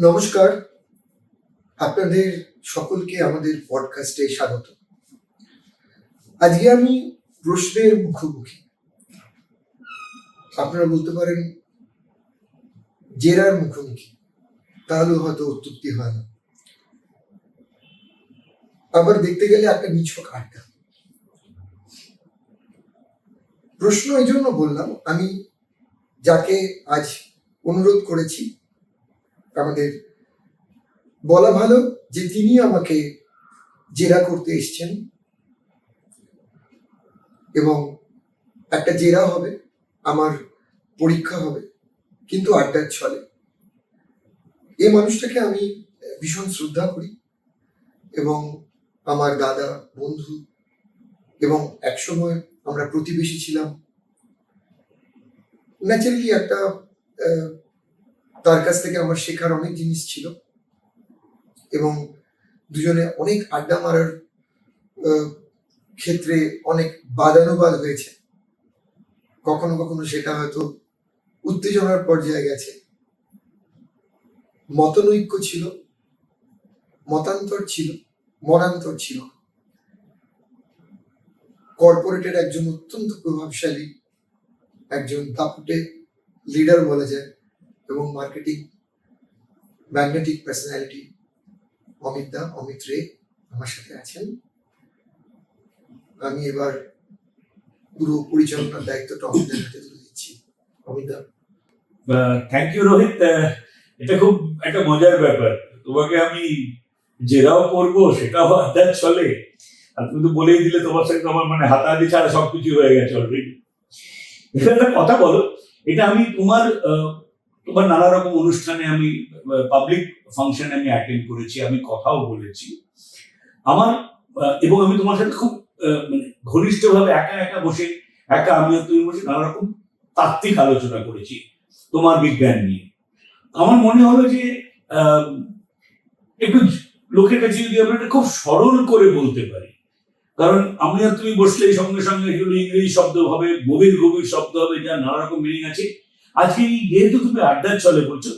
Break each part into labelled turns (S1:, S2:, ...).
S1: নমস্কার, আপনাদের সকলকে আমাদের পডকাস্টে স্বাগত। আজকে আমি প্রশ্নের মুখোমুখি। আপনারা বলতে পারেন জেরার মুখোমুখি, তাহলেও হয়তো অত্যুক্তি হয় না। আবার দেখতে গেলে একটা নিছক আড্ডা। প্রশ্ন এই জন্য বললাম, আমি যাকে আজ অনুরোধ করেছি, আমাদের বলা ভালো যে তিনি আমাকে জেরা করতে এসছেন এবং একটা জেরা হবে, আমার পরীক্ষা হবে, কিন্তু আড্ডার ছলে। এই মানুষটাকে আমি ভীষণ শ্রদ্ধা করি এবং আমার দাদা, বন্ধু, এবং একসময় আমরা প্রতিবেশী ছিলাম। ন্যাচারালি একটা তার কাছ থেকে আমার শেখার অনেক জিনিস ছিল এবং দুজনে অনেক আড্ডা মারার ক্ষেত্রে অনেক বাদানুবাদ হয়েছে। কখনো কখনো সেটা হয়তো উত্তেজনার পর্যায়ে গেছে। মতনৈক্য ছিল, মতান্তর ছিল, মনান্তর ছিল। কর্পোরেটের একজন অত্যন্ত প্রভাবশালী, একজন দাপুটে লিডার বলা যায়, এবং মার্কেটিং ম্যাগনেটিক পার্সোনালিটি অমিত রে আমার সাথে আছেন। আমি এবার পুরো পরিচালনার দায়িত্বটা অমিতদার হাতে তুলে দিচ্ছি। অমিতদা।
S2: Thank you Rohit. এটা খুব একটা মজার ব্যাপার। তোমাকে আমি জেরাও করবো, সেটাও আড্ডার চলে, আর তুমি তো বলেই দিলে তোমার সঙ্গে আমার হাতাহাতি ছাড়া সবকিছু হয়ে গেছে অলরেডি। এটা একটা কথা বলো, এটা আমি তোমার নানা রকম অনুষ্ঠানে, আমি পাবলিক ফাংশনে আমি অ্যাটেন্ড করেছি, আমি কথাও বলেছি আমার, এবং আমি তোমার সাথে খুব ঘনিষ্ঠভাবে একা একা বসে, আমি তুমি বসে নানা রকম তাত্ত্বিক আলোচনা করেছি তোমার বিজ্ঞান নিয়ে। আমার মনে হলো যে একটু লোকের কাছে যদি আমরা খুব সরল করে বলতে পারি, কারণ আমি আর তুমি বসলে সঙ্গে সঙ্গে ইংরেজি শব্দ হবে, গভীর গভীর শব্দ হবে, যার নানা রকম মিনিং আছে। আজকে যেহেতু তুমি আড্ডার চলে বলছো,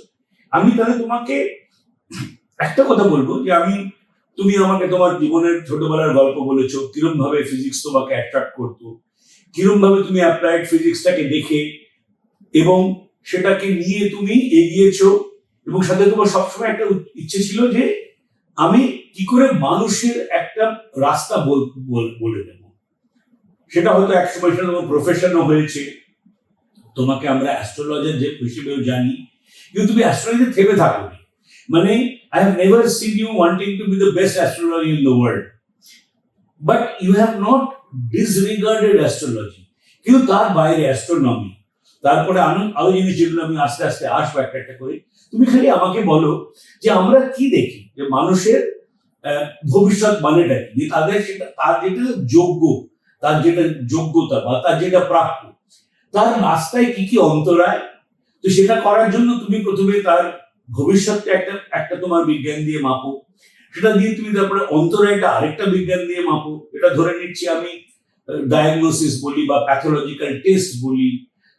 S2: আমি তাহলে তোমাকে একটা কথা বলবো যে তুমি আমাকে তোমার জীবনের ছোটবেলার গল্প বলেছো, কিরম ভাবে ফিজিক্স তোমাকে অ্যাট্রাক্ট করতো, কিরম ভাবে তুমি অ্যাপ্লাইড ফিজিক্সটাকে দেখে এবং সেটাকে নিয়ে তুমি এগিয়েছো, এবং সাথে তোমার সবসময় একটা ইচ্ছে ছিল যে আমি কি করে মানুষের একটা রাস্তা বলে দেব। সেটা হয়তো একসময় সেটা তোমার প্রফেশনও হয়েছে, তোমাকে আমরা অ্যাস্ট্রোলজার যে হিসেবেও জানি, কিন্তু তুমি অ্যাস্ট্রোলজিতে থেমে থাকো। I have never seen you wanting to be the best astrologer in the world, but you have not disregarded astrology. কিন্তু তার বাইরে অ্যাস্ট্রোনমি, তারপরে আরো জিনিস যেগুলো আমি আস্তে আস্তে আসবো একটা একটা করে। তুমি খালি আমাকে বলো যে আমরা কি দেখি যে মানুষের ভবিষ্যৎ মানেটা কি, তাদের সেটা তার যেটা যোগ্য, তার যেটা যোগ্যতা বা তার যেটা প্রাপ্য, তার রাস্তায় কি কি অন্তরায়। তো সেটা করার জন্য তুমি প্রথমে তার ভবিষ্যৎটা একটা তোমার বিজ্ঞান দিয়ে মাপো, সেটা দিয়ে তুমি তারপরে অন্তরায়টা আরেকটা বিজ্ঞান দিয়ে মাপো। এটা ধরে নিচ্ছি আমি ডায়াগনোসিস বলি বা প্যাথোলজিক্যাল টেস্ট বলি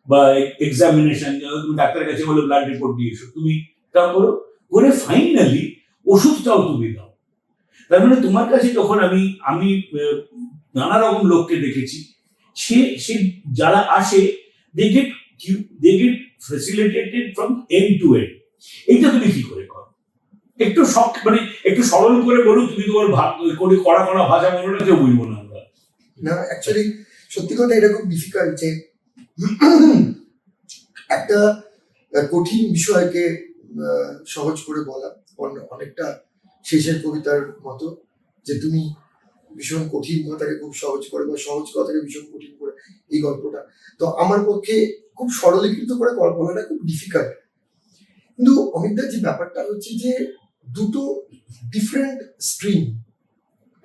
S2: বা এক্সামিনেশন, তুমি ডাক্তারের কাছে বলে ব্লাড রিপোর্ট দিয়ে এসো, তুমি তা করো, করে ফাইনালি ওষুধটাও তুমি দাও। তার মানে তোমার কাছে যখন আমি নানা রকম লোককে দেখেছি, সে যারা আসে they get facilitated from end to end. এইটা তুমি কি করে করো? একটু একটু সরল করে বলো, তুমি তোমার করে কড়া কড়া ভাষা বলো না, কেউ বুঝবো না আমরা।
S1: না, অ্যাকচুয়ালি সত্যি কথা এটা খুব ডিফিকাল্ট যে একটা কঠিন বিষয়কে সহজ করে বলা, অনেকটা শেষের কবিতার মতো যে তুমি ভীষণ কঠিন কথাকে খুব সহজ করে বা সহজ কথাকে ভীষণ কঠিন করে, এই গল্পটা তো আমার পক্ষে খুব সরলীকৃত করে বলাটা খুব ডিফিকাল্ট। কিন্তু অমিতদার যে ব্যাপারটা হচ্ছে যে দুটো ডিফারেন্ট স্ট্রিম,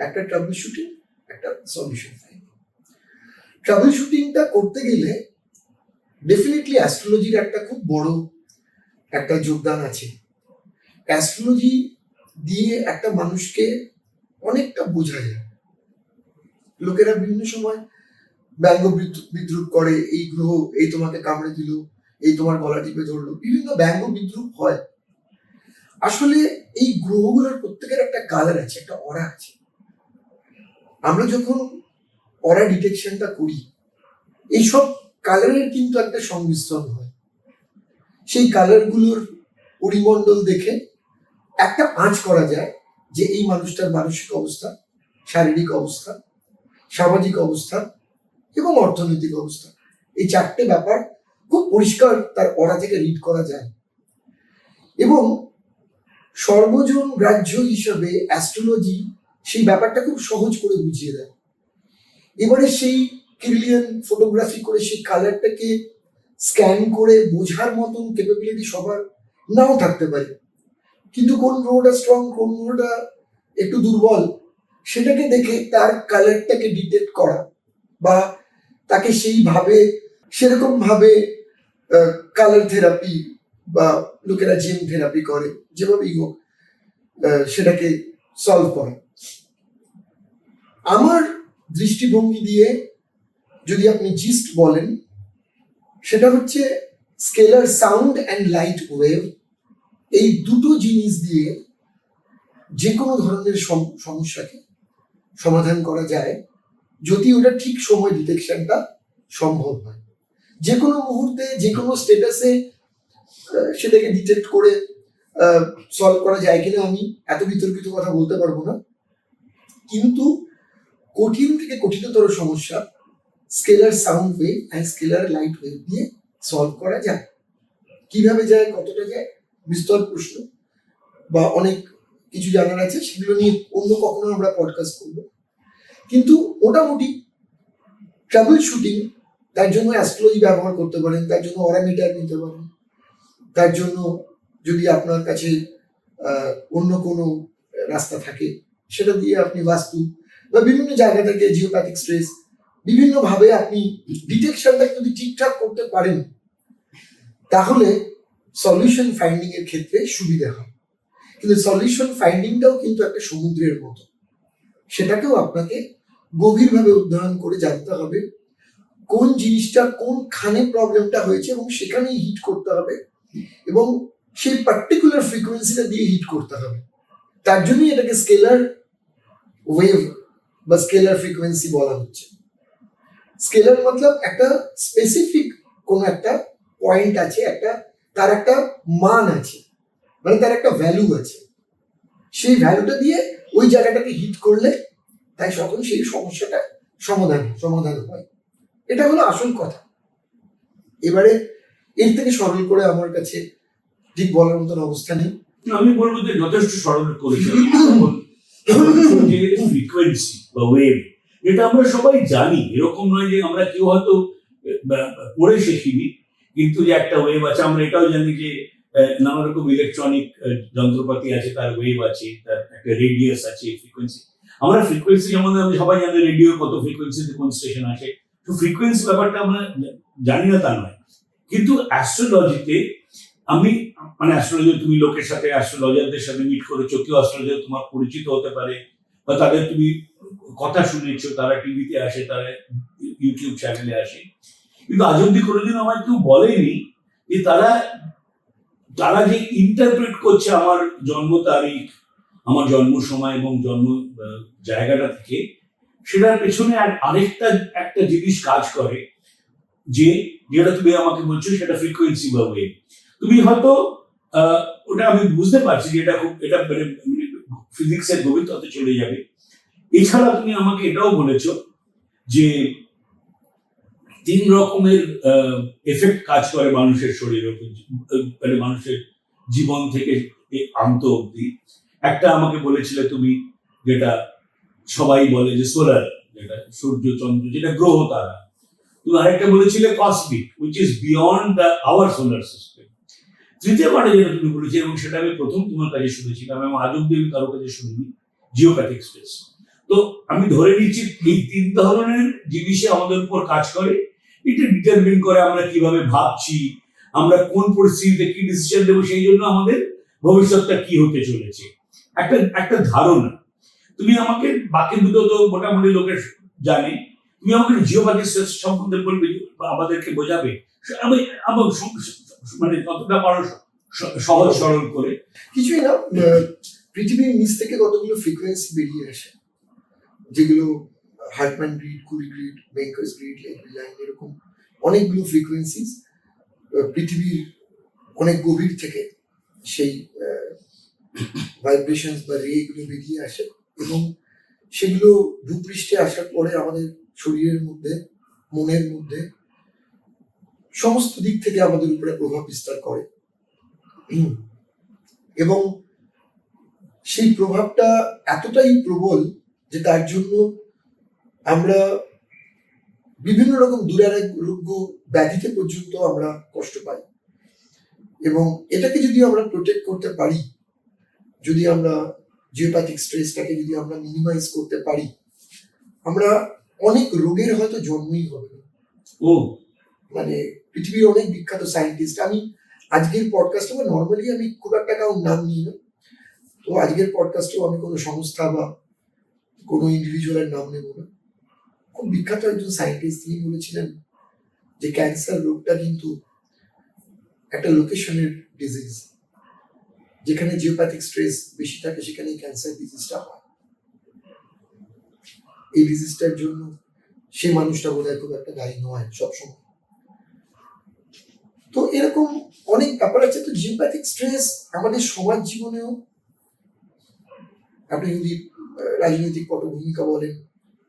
S1: একটা ট্রাবল শুটিং, একটা সলিউশন ফাইন্ডিং। ট্রাবল শুটিংটা করতে গেলে ডেফিনেটলি অ্যাস্ট্রোলজির একটা খুব বড় একটা যোগদান আছে। অ্যাস্ট্রোলজি দিয়ে একটা মানুষকে অনেকটা বোঝা যায়। লোকেরা বিভিন্ন সময় ব্যঙ্গ বিদ্রুপ করে, এই গ্রহ এই তোমাকে কামড়ে দিল, এই তোমার গলা টিপে ধরলো, বিভিন্ন ব্যঙ্গ বিদ্রুপ হয়। আসলে এই গ্রহগুলোর প্রত্যেকের একটা কালার আছে, একটা অরা আছে। আমরা যখন অরা ডিটেকশনটা করি, এইসব কালারের কিন্তু একটা সংমিশ্রণ হয়। সেই কালারগুলোর পরিমণ্ডল দেখে একটা আঁচ করা যায় যে এই মানুষটার মানসিক অবস্থা, শারীরিক অবস্থা, সামাজিক অবস্থা এবং অর্থনৈতিক অবস্থা, এই চারটে ব্যাপার খুব পরিষ্কার তার অরা থেকে রিড করা যায়। এবং সর্বজন গ্রাহ্য হিসাবে অ্যাস্ট্রোলজি সেই ব্যাপারটা খুব সহজ করে বুঝিয়ে দেয়। এবারে সেই কিরিলিয়ান ফটোগ্রাফি করে সেই কালারটাকে স্ক্যান করে বোঝার মতন ক্যাপাবিলিটি সবার নাও থাকতে পারে, কিন্তু কোন গ্রহটা স্ট্রং, কোন গ্রহটা একটু দুর্বল, সেটাকে দেখে তার কালারটাকে ডিটেক্ট করা বা তাকে সেইভাবে সেরকম ভাবে কালার থেরাপি বা লোকেরা জেম থেরাপি করে, যেভাবেই হোক সেটাকে সলভ করা। আমার দৃষ্টিভঙ্গি দিয়ে যদি আপনি জিস্ট বলেন, সেটা হচ্ছে scalar sound and light wave, এই দুটো জিনিস দিয়ে যে কোনো ধরনের সমস্যাকে সমাধান করা যায় যদি ওটা ঠিক সময় ডিটেকশনটা সম্ভব হয়। যে কোনো মুহূর্তে যে কোনো স্টেটাসে সেটাকে ডিটেক্ট করে সলভ করা যায় কিনা আমি এত বিতর্কিত কথা বলতে পারবো না, কিন্তু কঠিন থেকে কঠিনতর সমস্যা scalar sound wave and scalar light wave দিয়ে সলভ করা যায়। কিভাবে যায়, কতটা যায়, বিস্তর প্রশ্ন বা অনেক কিছু জানার আছে, সেগুলো নিয়ে অন্য কখনো আমরা পডকাস্ট করবো। কিন্তু মোটামুটি ট্রাবল শুটিং, তার জন্য অ্যাস্ট্রোলজি ব্যবহার করতে পারেন, তার জন্য অরামিটার নিতে পারেন, তার জন্য যদি আপনার কাছে অন্য কোনো রাস্তা থাকে সেটা দিয়ে আপনি বাস্তু বা বিভিন্ন জায়গা থেকে জিওপ্যাথিক স্ট্রেস বিভিন্নভাবে আপনি ডিটেকশনটা যদি ঠিকঠাক করতে পারেন, তাহলে সলিউশন ফাইন্ডিং এর ক্ষেত্রে সুবিধা হয়। কিন্তু সলিউশন ফাইন্ডিংটাও কিন্তু একটা সমুদ্রের মতো, সেটাকেও আপনাকে গভীরভাবে অধ্যয়ন করে জানতে হবে কোন জিনিসটা কোনখানে প্রবলেমটা হয়েছে এবং সেখানেই হিট করতে হবে এবং সেই পার্টিকুলার ফ্রিকোয়েন্সিটা দিয়ে হিট করতে হবে। তার জন্যই এটাকে স্কেলার ওয়েভ বা স্কেলার ফ্রিকোয়েন্সি বলা হচ্ছে। স্কেলার মতলব একটা স্পেসিফিক কোন একটা পয়েন্ট আছে, তার একটা মান আছে, মানে তার একটা ভ্যালু আছে, সেই ভ্যালুটা দিয়ে ওই জায়গাটাকে হিট করলে তাই সকল সেই সমস্যাটা সমাধান হয়। এটা হলো আসল কথা। এবারে এর থেকে সরল করে আমার কাছে ঠিক বলার মতন অবস্থা নেই।
S2: আমি বলবো যে যথেষ্ট সরল করেছে যে ফ্রিকোয়েন্সি বা ওয়েভ, এটা আমরা সবাই জানি, এরকম নয় যে আমরা কেউ হয়তো পড়ে শিখিনি, কিন্তু যে একটা ওয়েভ আছে আমরা এটাও জানি যে নানা রকম ইলেকট্রনিক যন্ত্রপাতি আছে, তার ওয়েভ আছে, তার একটা রেডিয়াস আছে, ফ্রিকোয়েন্সি। আমরা ফ্রিকোয়েন্সি যেমন আমি সবাই জানি রেডিও কত ফ্রিকোয়েন্সিতে কোন স্টেশন আছে, তো ফ্রিকোয়েন্সি ব্যাপারটা আমরা জানি না তা নয়। কিন্তু অ্যাস্ট্রোলজিতে আমি মানে অ্যাস্ট্রোলজি তুমি লোকের সাথে অ্যাস্ট্রোলজারদের সাথে মিট করেছো, কেউ অ্যাস্ট্রোলজার তোমার পরিচিত হতে পারে বা তাদের তুমি কথা শুনেছো, তারা টিভিতে আসে, তারা ইউটিউব চ্যানেলে আসে, কিন্তু আজ অব্দি কোনোদিন আমার কেউ বলেনি যে তারা যে ইন্টারপ্রেট করছে আমার জন্ম তারিখ, আমার জন্ম সময় এবং জন্ম জায়গাটা থেকে, সেটার পেছনে আরেকটা একটা জিনিস কাজ করে, যেটা তুমি আমাকে বলছো সেটা ফ্রিকোয়েন্সি বা ওয়েভ। তুমি হয়তো ওটা আমি বুঝতে পারছি যে এটা ফিজিক্সের গভীরতাতে চলে যাবে। এছাড়া তুমি আমাকে এটাও বলেছো যে 3 রকমের এফেক্ট কাজ করে মানুষের শরীরের উপর, মানে মানুষের জীবন থেকে আন্ত অব্দি। একটা আমাকে বলেছিলে তুমি, যেটা সবাই বলে যে সোলার, যেটা সূর্য চন্দ্র, যেটা গ্রহ তারা। তুমি আরেকটা বলেছিলে cosmic, which is beyond our solar system. তৃতীয়বারে যেটা তুমি বলেছিলে, এবং সেটা আমি প্রথম তোমার কাছে শুনেছিলাম এবং আজ অব্দি আমি কারো কাছে শুনিনি, জিওপ্যাথিক স্পেস। তো আমি ধরে নিচ্ছি এই 3 ধরনের জিনিসে আমাদের উপর কাজ করে। এটা ডিটারমিন করে আমরা কিভাবে ভাবছি, আমরা কোন পরিস্থিতিতে কি ডিসিশন দেবো, সেই জন্য আমাদের ভবিষ্যৎটা কি হতে চলেছে, একটা ধারণা। তুমি আমাকে বাকি দুটো তো মোটামুটি লোকের জানে, তুমি আমাকে জিওপ্যাথিক স্পেস সম্বন্ধে বলবে বা আমাদেরকে বোঝাবে, আমি মানে যতটা পারো সহজ সরল করে।
S1: কিছুই না, পৃথিবীর নিচ থেকে কতগুলো ফ্রিকোয়েন্সি বেরিয়ে আসে, যেগুলো হার্টম্যান গ্রিড, কুরি গ্রিড, বেঙ্কার্স গ্রিড, লাইন, এরকম অনেকগুলো ফ্রিকোয়েন্সিস পৃথিবীর অনেক গভীর থেকে সেই ভাইব্রেশনস বা রে গুলো বেরিয়ে আসে, এবং সেগুলো ভূপৃষ্ঠে আসার পরে আমাদের শরীরের মধ্যে, মনের মধ্যে, সমস্ত দিক থেকে আমাদের উপরে প্রভাব বিস্তার করে। এবং সেই প্রভাবটা এতটাই প্রবল যে তার জন্য আমরা বিভিন্ন রকম দুরারোগ্য ব্যাধিতে পর্যন্ত আমরা কষ্ট পাই। এবং এটাকে যদি আমরা প্রোটেক্ট করতে পারি, যদি আমরা জিওপ্যাথিক স্ট্রেসটাকে যদি আমরা মিনিমাইজ করতে পারি, আমরা অনেক রোগের হয়তো জন্মই হবে না।
S2: ও
S1: মানে পৃথিবীর অনেক বিখ্যাত সায়েন্টিস্ট, আমি আজকের পডকাস্টে বা নর্মালি আমি খুব একটা কারোর নাম নিই না, তো আজকের পডকাস্টেও আমি কোনো সংস্থা বা কোনো ইন্ডিভিজুয়ালের নাম নেব না। খুব বিখ্যাত একজন সায়েন্টিস্ট, তিনি বলেছিলেন যে ক্যান্সার রোগটা কিন্তু একটা লোকেশনের ডিজিজ, যেখানে জিওপ্যাথিক স্ট্রেস বেশি থাকে সেখানেই ক্যান্সার ডিজিজটা হয়। এই ডিজিজটার জন্য সেই মানুষটা বোধহয় খুব একটা দায়ী নয় সবসময়। তো এরকম অনেক ব্যাপার আছে। তো জিওপ্যাথিক স্ট্রেস আমাদের সমাজ জীবনেও, আপনি যদি রাজনৈতিক পটভূমিকা বলেন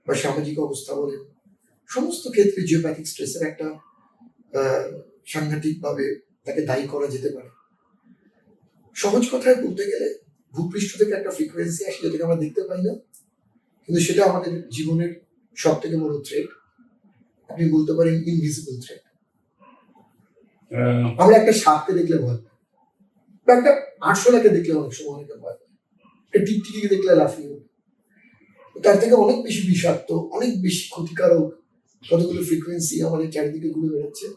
S1: বা সামাজিক অবস্থা বলেন, সমস্ত ক্ষেত্রে জিওপ্যাথিক স্ট্রেসের একটা সাংঘাতিকভাবে তাকে দায়ী করা যেতে পারে। সহজ কথায় বলতে গেলে ভূপৃষ্ঠ থেকে একটা ফ্রিকোয়েন্সি আসে যেটাকে আমরা দেখতে পাই না, কিন্তু সেটা আমাদের জীবনের সব থেকে বড় থ্রেট। আপনি বলতে পারেন ইনভিজিবল থ্রেট। আমরা একটা সাপকে দেখলে ভয় পাই, বা একটা আরশোলাকে দেখলে অনেক সময় অনেকে ভয় পায়, একটা টিকটিকিকে দেখলে লাফিয়ে ওঠে। তার থেকে অনেক বেশি বিষাক্ত, অনেক বেশি ক্ষতিকারক কতগুলো ফ্রিকোয়েন্সি আমাদের চারিদিকে ঘুরে বেড়াচ্ছে,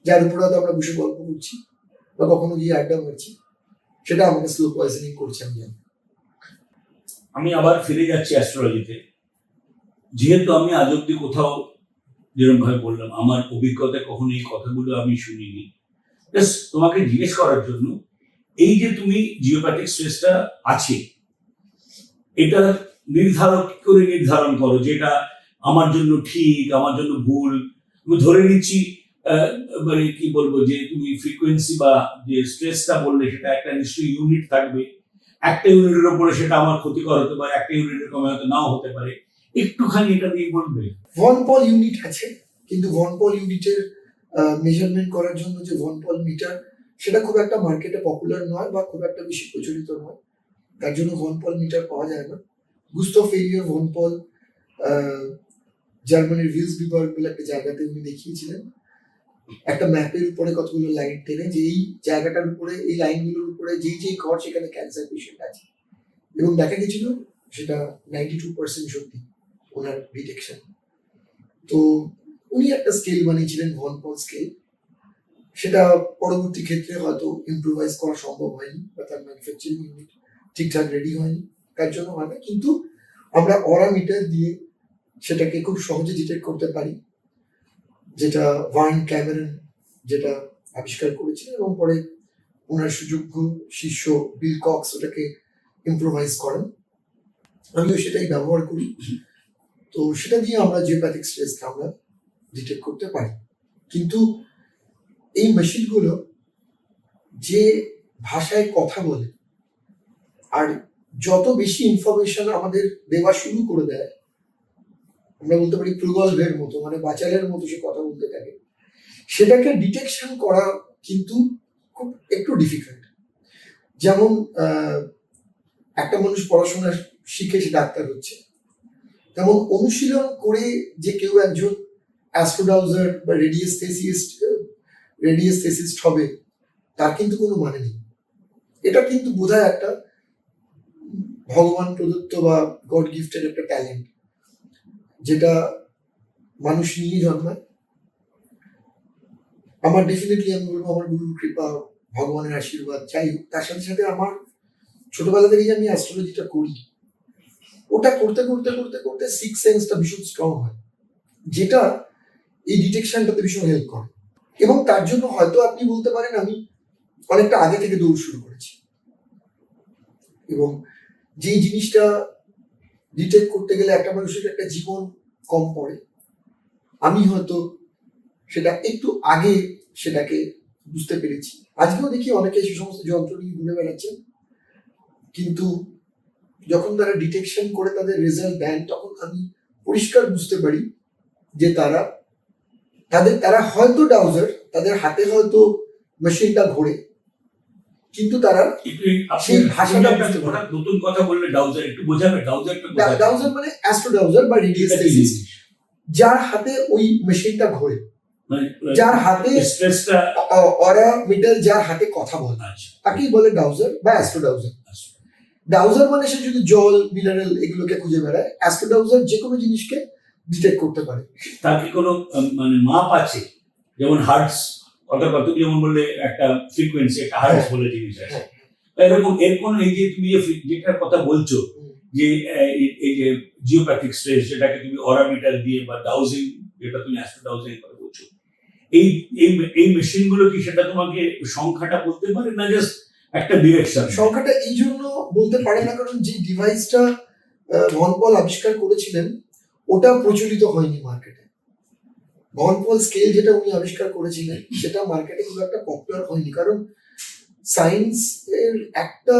S1: যার উপরে হয়তো আমরা বসে গল্প করছি বা কখনো গিয়ে আড্ডা মারছি, সেটা আমাকে স্লো পয়জনিং করছে।
S2: আমি আবার ফিরে যাচ্ছি অ্যাস্ট্রোলজিতে। যেহেতু আমি আজ অব্দি কোথাও, যেরকম ভাবে বললাম, আমার অভিজ্ঞতায় কখনো এই কথাগুলো আমি শুনিনি, জাস্ট তোমাকে জিজ্ঞেস করার জন্য, এই যে তুমি জিওপ্যাথিক স্ট্রেসটা আছে, এটা নির্ধারণ করো যেটা আমার জন্য ঠিক, আমার জন্য ভুল। আমি ধরে নিচ্ছি মানে কি বলবো, যে তুমি ফ্রিকোয়েন্সি বা যে স্ট্রেসটা বললে সেটা একটা নিশ্চয়ই ইউনিট থাকবে। একটা ইউনিটের উপরে সেটা আমার ক্ষতিকর হতে পারে, একটা ইউনিটের কমে হয়তো নাও হতে পারে। একটুখানি এটা দিয়ে বলবে।
S1: ভন পল ইউনিট আছে, কিন্তু ভন পল ইউনিটের মেজারমেন্ট করার জন্য যে ভন পল মিটার, সেটা খুব একটা মার্কেটে পপুলার নয় বা খুব একটা বেশি প্রচলিত নয়, তার জন্য ভন পল মিটার পাওয়া যায় না। গুস্তাভ এরিয়ার ভন পল জার্মানির ভিলসবিবার্গ বলে একটা জায়গাতে উনি দেখিয়েছিলেন একটা ম্যাপের উপরে কতগুলো লাইন টেনে, যে এই জায়গাটার উপরে, এই লাইনগুলোর উপরে যেই যেই ঘর সেখানে ক্যান্সার পেশেন্ট আছে, এবং দেখা গেছিল সেটা 92% সত্যি ওনার ডিটেকশন। তো উনি একটা স্কেল বানিয়েছিলেন, ভন পল স্কেল। সেটা পরবর্তী ক্ষেত্রে হয়তো ইম্প্রোভাইজ করা সম্ভব হয়নি, বা তার ম্যানুফ্যাকচারিং ইউনিট ঠিকঠাক রেডি হয়নি, তার জন্য হয় না। কিন্তু আমরা অরা মিটার দিয়ে সেটাকে খুব সহজে ডিটেক্ট করতে পারি, যেটা ভার্ন ক্যামেরন যেটা আবিষ্কার করেছিলেন, এবং পরে ওনার সুযোগ্য শিষ্য বিল কক্স ওটাকে ইম্প্রোভাইজ করেন। আমিও সেটাই ব্যবহার করি। তো সেটা দিয়ে আমরা জিওপ্যাথিক স্ট্রেসকে আমরা ডিটেক্ট করতে পারি। কিন্তু এই মেশিনগুলো যে ভাষায় কথা বলে আর যত বেশি ইনফরমেশন আমাদের দেওয়া শুরু করে দেয়, আমরা বলতে পারি প্রগল্ভের মতো, মানে বাচালের মতো সে কথা বলতে থাকে, সেটাকে ডিটেকশন করা কিন্তু খুব একটু ডিফিকাল্ট। যেমন একটা মানুষ পড়াশোনা শিখে সে ডাক্তার হচ্ছে, তেমন অনুশীলন করে যে কেউ একজন অ্যাস্ট্রোডাউজার বা রেডিয়েস্থেসিস্ট হবে, তার কিন্তু কোনো মানে নেই। এটা কিন্তু বোধহয় একটা ভগবান প্রদত্ত বা গড গিফটেড একটা ট্যালেন্ট, যেটা মানুষ নিয়ে জন্মায়। আমার ডেফিনেটলি আমি বলবো আমার গুরুর কৃপা, ভগবানের আশীর্বাদ, যাই হোক, তার সাথে সাথে আমার ছোটবেলা থেকেই আমি অ্যাস্ট্রোলজিটা করি, ওটা করতে করতে করতে করতে সিক্স সেন্সটা ভীষণ স্ট্রং হয়, যেটা এই ডিটেকশনটাতে ভীষণ হেল্প করে। এবং তার জন্য হয়তো আপনি বলতে পারেন আমি অনেকটা আগে থেকে দৌড় শুরু করেছি, এবং যেই জিনিসটা ডিটেক্ট করতে গেলে একটা মানুষের একটা জীবন কম পড়ে, আমি হয়তো সেটা একটু আগে সেটাকে বুঝতে পেরেছি। আজকেও দেখি অনেকে সে সমস্ত যন্ত্র নিয়ে ঘুরে বেড়াচ্ছেন, কিন্তু যখন তারা ডিটেকশন করে তাদের রেজাল্ট দেন, তখন আমি পরিষ্কার বুঝতে পারি যে তারা হয়তো ডাউজার, তাদের হাতে হয়তো মেশিনটা ঘোরে, কিন্তু তারা সেই ভাষাটা বুঝতে পারে।
S2: নতুন কথা বললে ডাউজার একটু বোঝাবে,
S1: ডাউজার মানে অ্যাস্ট্রো ডাউজার বা রেডিয়েস্টেসিস, যার হাতে ওই মেশিনটা ঘোরে, যার হাতে
S2: স্ট্রেসটা
S1: অরা মিটার, যার হাতে কথা বলে, তাকেই বলে ডাউজার বা অ্যাস্ট্রো ডাউজার। ডাউজার মানে সে যদি জল, মিনারেল এগুলোকে খুঁজে বেড়ায়, অ্যাস্ট্রো ডাউজার যে কোনো জিনিসকে ডিটেক্ট করতে পারে।
S2: তার কি কোনো মানে মাপ আছে? যেমন হার্টস, কথা যেমন বললে একটা ফ্রিকোয়েন্সি, একটা হার্টস বলে জিনিস আছে, এরকম এর কোন এই যে তুমি যেটার কথা বলছো যে এই যে জিওপ্যাথিক স্ট্রেস, যেটাকে তুমি অরামিটার দিয়ে বা ডাউজিং, যেটা তুমি অ্যাস্ট্রো ডাউজিং কথা বলছো, এই এই মেশিন গুলো কি সেটা তোমাকে সংখ্যাটা বলতে পারে, না জাস্ট একটা ডিরেকশন?
S1: সংখ্যাটা এই জন্য বলতে পারে না কারণ যে ডিভাইসটা ভন পল আবিষ্কার করেছিলেন ওটা প্রচলিত হয়নি মার্কেটে। ভন পল স্কেল যেটা উনি আবিষ্কার করেছিলেন সেটা মার্কেটে খুব একটা পপুলার হয়নি, কারণ সায়েন্স এর একটা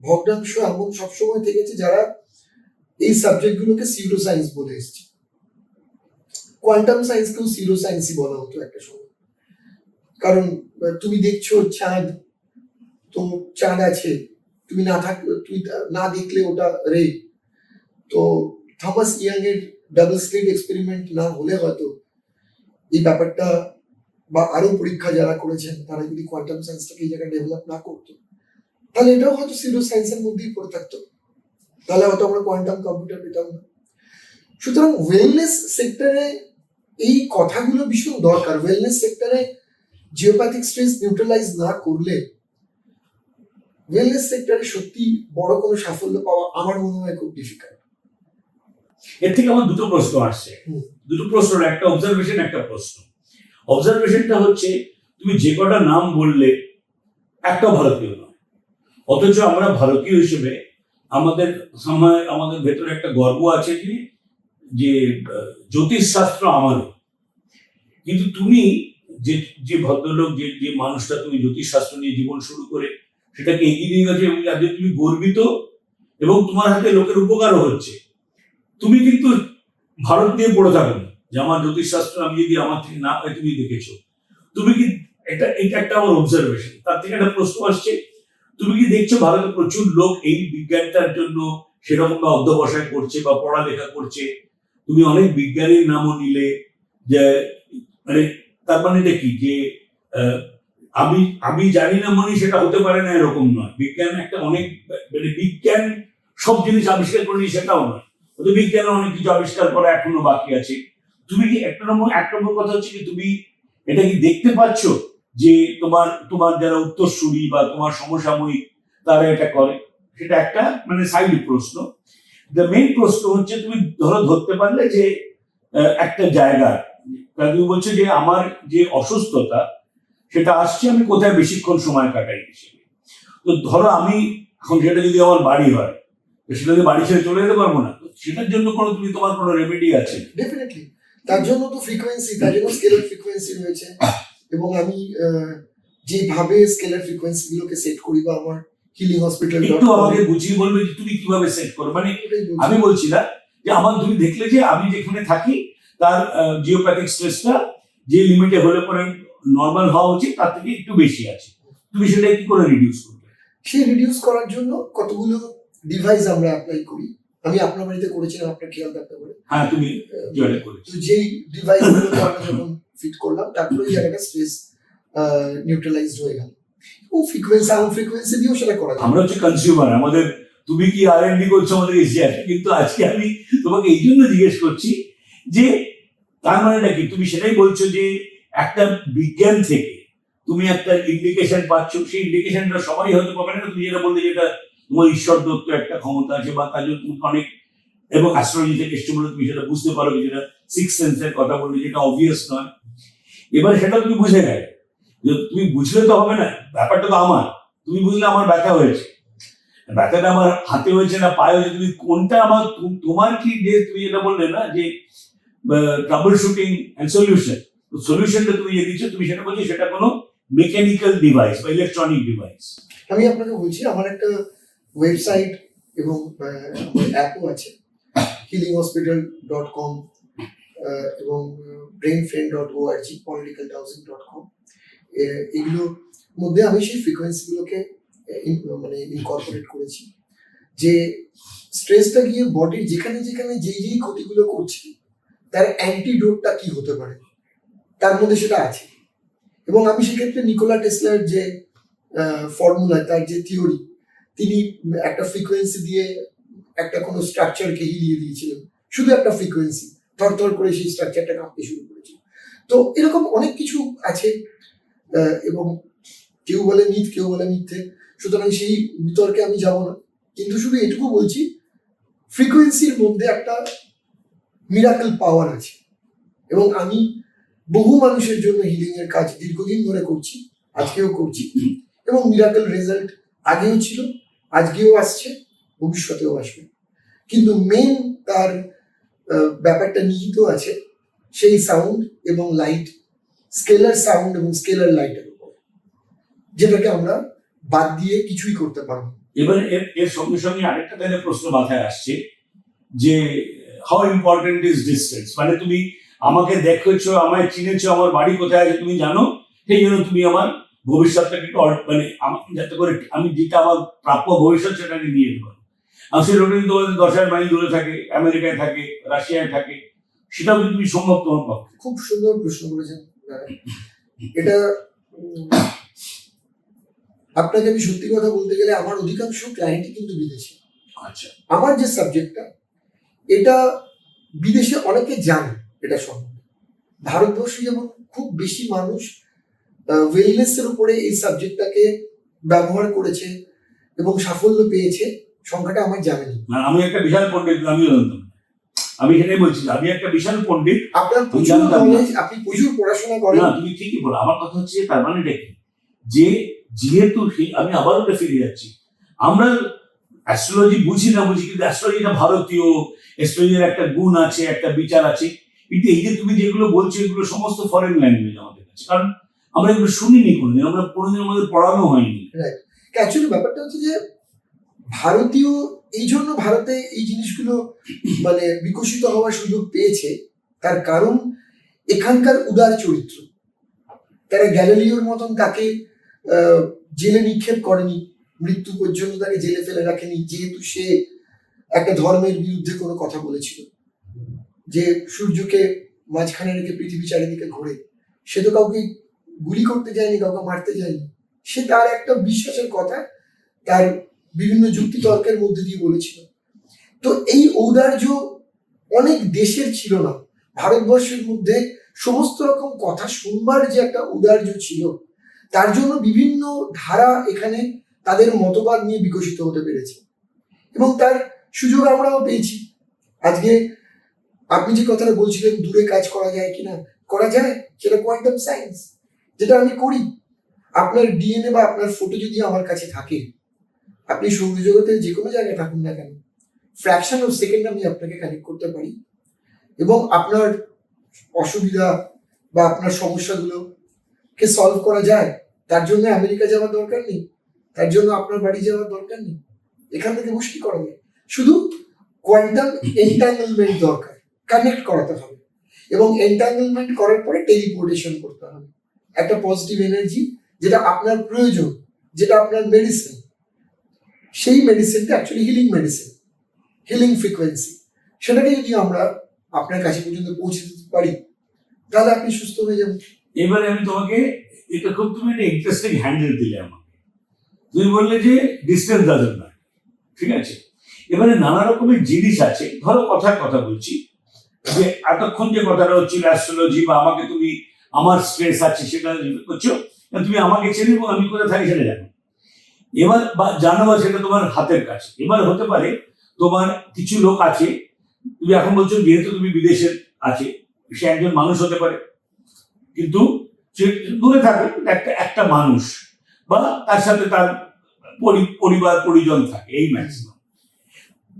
S1: ভগ্নাংশ এমন সবসময় থেকেছে যারা এই সাবজেক্ট গুলোকে সিউডো সায়েন্স বলে এসছে। কোয়ান্টাম সায়েন্সকেও সিউডো সায়েন্সই বলা হতো একটা সময়, কারণ তুমি দেখছো চাঁদ, তো চাঁদ আছে, তুমি না দেখলে ওটা রে। তো থমাস ইয়াং এর ডাবল স্লিট এক্সপেরিমেন্ট না হলে হয়তো এই ব্যাপারটা বা আরো পরীক্ষা যারা করেছেন তারা যদি কোয়ান্টাম সায়েন্সটাকে এই জায়গায় ডেভেলপ না করতো, তাহলে এটাও হয়তো সিউডো সায়েন্সের মধ্যেই পড়ে থাকতো, তাহলে হয়তো আমরা কোয়ান্টাম কম্পিউটার পেতাম না। সুতরাং ওয়েলনেস সেক্টরে এই কথাগুলো ভীষণ দরকার। ওয়েলনেস সেক্টরে জিওপ্যাথিক স্ট্রেস নিউট্রালাইজ না করলে ওয়েলনেস সেক্টরে সত্যি বড় কোনো সাফল্য পাওয়া আমার মনে হয় খুব ডিফিকাল্ট।
S2: এর থেকে আমার দুটো প্রশ্ন আসছে, দুটো প্রশ্ন, একটা অবজারভেশন, একটা প্রশ্ন। অবজারভেশনটা হচ্ছে তুমি যে কটা নাম বললে একটাও ভারতীয় নয়, অথচ আমরা ভারতীয় হিসেবে আমাদের সময় আমাদের ভেতরে একটা গর্ব আছে যে জ্যোতিষশাস্ত্র আমারও। কিন্তু তুমি যে ভদ্রলোক, যে মানুষটা তুমি জ্যোতিষশাস্ত্র নিয়ে জীবন শুরু করে সেটাকে এগিয়ে নিয়ে গেছে এবং আজকে তুমি গর্বিত এবং তোমার হাতে লোকের উপকারও হচ্ছে, তুমি কিন্তু ভারত নিয়ে পড়ে থাকো না যে আমার জ্যোতিষশাস্ত্র আমি যদি আমার থেকে না পাই। তুমি দেখেছো, তুমি কি এটা একটা আমার অবজারভেশন। তার থেকে একটা প্রশ্ন আসছে, তুমি কি দেখছো ভারতে প্রচুর লোক এই বিজ্ঞানটার জন্য সেরকম বা অধ্যবসায় করছে বা পড়ালেখা করছে? তুমি অনেক বিজ্ঞানীর নামও নিলে, যে মানে তার মানে এটা কি যে আমি জানি না মানে সেটা হতে পারে না এরকম নয়। বিজ্ঞান একটা অনেক মানে বিজ্ঞান সব জিনিস আবিষ্কার করেনি সেটাও নয়, ওদের বিজ্ঞানের অনেক কিছু আবিষ্কার করা এখনো বাকি আছে। তুমি কি এক নম্বর কথা হচ্ছে কি তুমি এটা কি দেখতে পাচ্ছ যে তোমার যারা উত্তরসূরি বা তোমার সমসাময়িক তারা এটা করে? সেটা একটা মানে সাইড প্রশ্ন। দ্য মেইন প্রশ্ন হচ্ছে তুমি ধরতে পারলে যে একটা জায়গা তুমি বলছো যে আমার যে অসুস্থতা সেটা আসছে আমি কোথায় বেশিক্ষণ সময় কাটাই হিসেবে। তো ধরো আমি এখন সেটা যদি আমার বাড়ি হয়, সেটা যদি বাড়ি ছেড়ে চলে যেতে পারবো না, সেটার জন্য তোমার কোনো রেমেডি আছে?
S1: ডেফিনেটলি, তার জন্য তো ফ্রিকোয়েন্সি, তার জন্য স্কেলার ফ্রিকোয়েন্সি রয়েছে, এবং আমি যেভাবে স্কেলার ফ্রিকোয়েন্সি গুলোকে সেট করি বা আমার হিলিং হসপিটাল
S2: একটু আমাকে বুঝিয়ে বলবে যে তুমি কিভাবে সেট করো। মানে আমি বলছি না যে আমার তুমি দেখলে যে আমি যেখানে থাকি তার জিওপ্যাথিক স্ট্রেসটা যে লিমিটে হলে পরে নর্মাল হওয়া উচিত তার থেকে একটু বেশি আছে, তুমি সেটা কি করে রিডিউস করবে?
S1: সেই রিডিউস করার জন্য কতগুলো ডিভাইস আমরা অ্যাপ্লাই করি। আমি আপনার বাড়িতে করেছিলাম, আপনার খেয়াল রাখতে পারে।
S2: হ্যাঁ, তুমি জয়েন করেছো।
S1: তো যেই ডিভাইসগুলো আমরা যখন ফিট করলাম তারপরে ওই জায়গাটা স্ট্রেস নিউট্রালাইজড হয়ে গেল। ও ফ্রিকোয়েন্সি, সাউন্ড ফ্রিকোয়েন্সি দিয়েও সেটা করা যায়।
S2: আমরা হচ্ছে কনজিউমার, আমাদের তুমি কি আর&ডি করছো আমাদের এশিয়াতে, কিন্তু আজকে আমি তোমাকে এই জন্য জিজ্ঞেস করছি যে তার মানেটা কি? তুমি সেটাই বলছো যে একটা বিজ্ঞান থেকে তুমি একটা ইন্ডিকেশন পাচ্ছ, সেই ইন্ডিকেশনটা সবাই হয়তো পাবে না। তুমি যেটা বললে যেটা তোমার ঈশ্বর দত্ত একটা ক্ষমতা আছে বা তার জন্য তুমি অনেক, এবং অ্যাস্ট্রোলজি থেকে এসছে বলে তুমি সেটা বুঝতে পারো, যেটা সিক্স সেন্সের কথা বললে যেটা অবভিয়াস নয়। এবার সেটা তুমি বুঝে গেলে, যে তুমি বুঝলে তো হবে না, ব্যাপারটা তো আমার, তুমি বুঝলে আমার ব্যথা হয়েছে, ব্যথাটা আমার হাতে হয়েছে না পায়ে হয়েছে, তুমি কোনটা আমার তোমার কি যে তুমি যেটা বললে না যে ট্রাবল শুটিং অ্যান্ড সলিউশন, সলিউশনটা তুমি যে দিচ্ছ তুমি সেটা বলছো সেটা কোনো মেকানিক্যাল ডিভাইস বা ইলেকট্রনিক ডিভাইস।
S1: আমি আপনাকে বলছি আমার একটা ওয়েবসাইট এবং আমার অ্যাপও আছে, healinghospital.com এবং brainfriend.org, politicalhousing.com। এগুলোর মধ্যে আমি সেই ফ্রিকোয়েন্সিগুলোকে মানে ইনকর্পোরেট করেছি, যে স্ট্রেসটা গিয়ে বডির যেখানে যেখানে যেই ক্ষতিগুলো করছে তার অ্যান্টিডোটটা কি হতে পারে তার মধ্যে সেটা আছে। এবং আমি সেক্ষেত্রে নিকোলা টেসলার যে ফর্মুলা, তার যে থিওরি, তিনি একটা ফ্রিকোয়েন্সি দিয়ে একটা কোনো স্ট্রাকচারকে হিলিয়ে দিয়েছিলেন, শুধু একটা ফ্রিকোয়েন্সি থরথর করে সেই স্ট্রাকচারটা কাঁপতে শুরু করেছিল। তো এরকম অনেক কিছু আছে, এবং কেউ বলে মিথ, কেউ বলে মিথ্যে, সুতরাং সেই বিতর্কে আমি যাব না। কিন্তু শুধু এটুকু বলছি, ফ্রিকোয়েন্সির মধ্যে একটা মিরাকল পাওয়ার আছে, এবং আমি বহু মানুষের জন্য হিলিং এর কাজ দীর্ঘদিন ধরে করছি, আজকেও করছি, এবং মিরাকল রেজাল্ট আগেও ছিল, আজকেও আসছে, ভবিষ্যতেও আসবে। কিন্তু মেন তার ব্যাপারটা নিহিত আছে সেই সাউন্ড এবং লাইট, স্কেলার সাউন্ড এবং স্কেলার লাইটের উপর, যেটাকে আমরা বাদ দিয়ে কিছুই করতে পারবো।
S2: এবার এর সঙ্গে সঙ্গে আরেকটা তাহলে প্রশ্ন মাথায় আসছে যে হাউ ইম্পর্টেন্ট ইজ ডিস্টেন্স, মানে তুমি আমাকে দেখেছো, আমায় চিনেছো, আমার বাড়ি কোথায় আছে তুমি জানো, সেই জন্য তুমি আমার ভবিষ্যৎটাকে একটু মানে যাতে করে আমি যেটা আমার প্রাপ্য ভবিষ্যৎ সেটাকে নিয়ে যেতে পারো। আর সে লোক কিন্তু তোমাদের 10,000 মাইল দূরে থাকে, আমেরিকায় থাকে, রাশিয়ায় থাকে, সেটাও কিন্তু তুমি সম্ভব তোমার পক্ষে।
S1: খুব সুন্দর প্রশ্ন করেছেন। এটা আপনাকে আমি সত্যি কথা বলতে গেলে আমার অধিকাংশ ক্লায়েন্টই কিন্তু বিদেশি।
S2: আচ্ছা,
S1: আমার যে সাবজেক্টটা, এটা বিদেশে অনেকে জানে এটা সম্বন্ধে। ভারতবর্ষে যেমন খুব বেশি মানুষ ওয়েলনেস এর উপরে এই সাবজেক্টটাকে ব্যবহার করেছে এবং সাফল্য পেয়েছে, সংখ্যাটা আমার জানা নেই।
S2: আমি একটা বিশাল পণ্ডিত, আমিও জানতাম, আমি সেটাই বলছি, আমি একটা বিশাল পণ্ডিত।
S1: আপনার প্রচুর নলেজ, আপনি প্রচুর পড়াশোনা করেন।
S2: না, তুমি ঠিকই বলো। আমার কথা হচ্ছে তার মানে কি, যে যেহেতু আমি আবার ওটা ফিরে যাচ্ছি, আমরা অ্যাস্ট্রোলজি বুঝি না বুঝি, কিন্তু অ্যাস্ট্রোলজিটা ভারতীয়, অ্যাস্ট্রোলজির একটা গুণ আছে, একটা বিচার আছে। কিন্তু এই যে তুমি যেগুলো বলছো এগুলো সমস্ত ফরেন ল্যাঙ্গুয়েজ আমাদের কাছে, কারণ আমরা এগুলো শুনিনি কোনোদিন, আমরা কোনোদিন আমাদের পড়ানো হয়নি।
S1: অ্যাকচুয়ালি ব্যাপারটা হচ্ছে যে ভারতীয়, এই জন্য ভারতে এই জিনিসগুলো মানে বিকশিত হওয়ার সুযোগ পেয়েছে, তার কারণ এখানকার উদার চরিত্র। তারা গ্যালিলিওর মতন তাকে জেলে নিক্ষেপ করেনি, মৃত্যু পর্যন্ত তাকে জেলে ফেলে রাখেনি, যেহেতু সে একটা ধর্মের বিরুদ্ধে কোনো কথা বলেছিল, যে সূর্যকে মাঝখানে রেখে পৃথিবী চারিদিকে ঘোরে। সে তো কাউকে গুলি করতে যায়নি, কাউকে মারতে যায়নি, সে তার একটা বিশ্বাসের কথা তার বিভিন্ন যুক্তি তর্কের মধ্যে দিয়ে বলেছিল। তো এই ঔদার্য অনেক দেশের ছিল না, ভারতবর্ষের মধ্যে সমস্ত রকম কথা শুনবার যে একটা ঔদার্য ছিল, তার জন্য বিভিন্ন ধারা এখানে তাদের মতবাদ নিয়ে বিকশিত হতে পেরেছে, এবং তার সুযোগ আমরাও পেয়েছি। আজকে আপনি যে কথাটা বলছিলেন দূরে কাজ করা যায় কিনা, করা যায়, সেটা কোয়ান্টাম সায়েন্স, যেটা আমি করি। আপনার ডিএনএ বা আপনার ফটো যদি আমার কাছে থাকে, আপনি সৌরজগতের যে কোনো জায়গায় থাকুন না কেন, ফ্র্যাকশন অফ সেকেন্ড আমি আপনাকে কানেক্ট করতে পারি, এবং আপনার অসুবিধা বা আপনার সমস্যাগুলোকে সলভ করা যায়। তার জন্য আমেরিকা যাওয়ার দরকার নেই, তার জন্য আপনার বাড়ি যাওয়ার দরকার নেই, এখান থেকে মুশকিল করা যায়। শুধু কোয়ান্টাম এন্টাঙ্গেলমেন্ট দরকার, কানেক্ট করাতে হবে, এবং এন্টাঙ্গেলমেন্ট করার পরে টেলিপোর্টেশন করতে হবে একটা পজিটিভ এনার্জি, যেটা আপনার প্রয়োজন, যেটা আপনার মেডিসিন। সেই মেডিসিনটা actually healing medicine, healing frequency. সেটাকে যদি আমরা আপনার কাছে পর্যন্ত পৌঁছে দিতে পারি, তাহলে আপনি সুস্থ হয়ে যাবেন।
S2: এবারে আমি তোমাকে, এটা খুব তুমি একটা ইন্টারেস্টিং হ্যান্ডেল দিলে আমাকে। তুমি বললে যে ডিস্টেন্স ডাজন্ট ম্যাটার, ঠিক আছে। এবারে নানা রকমের জিনিস আছে, ধরো কথার কথা বলছি, যে এতক্ষণ যে কথাটা হচ্ছিল অ্যাস্ট্রোলজি, বা আমাকে তুমি আমার স্ট্রেস আছে সেটা করছো, তুমি আমাকে চেনে এবং আমি কোথায় থাকি সেটা জানো, এবার বা জানো, বা সেটা তোমার হাতের কাছে। এবার হতে পারে তোমার কিছু লোক আছে, তুমি এখন বলছো যেহেতু তুমি বিদেশে আছে, সে একজন মানুষ হতে পারে, কিন্তু সে দূরে থাকে, একটা একটা মানুষ বা তার সাথে তার পরিবার পরিজন থাকে, এই ম্যাক্সিমাম।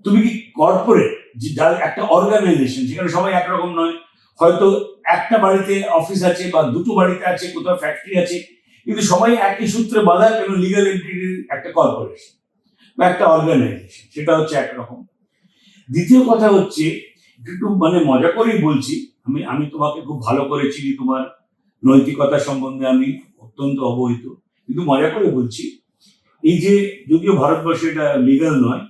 S2: তুমি কি কর্পোরেট, যার একটা অর্গানাইজেশন, সেখানে সবাই একরকম নয়, হয়তো একটা বাড়িতে অফিস আছে বা দুটো বাড়িতে আছে, কোথাও ফ্যাক্টরি আছে, কিন্তু সবাই একই সূত্রে বাঁধা, কেন লিগাল এন্টিটির একটা কর্পোরেশন বা একটা অর্গানাইজেশন, সেটা হচ্ছে একরকম। দ্বিতীয় কথা হচ্ছে, একটু মানে মজা করেই বলছি, আমি তোমাকে খুব ভালো করে চিনি, তোমার নৈতিকতা সম্বন্ধে আমি অত্যন্ত অবহিত, কিন্তু মজা করে বলছি, এই যে যদিও ভারতবর্ষে এটা লিগাল নয়,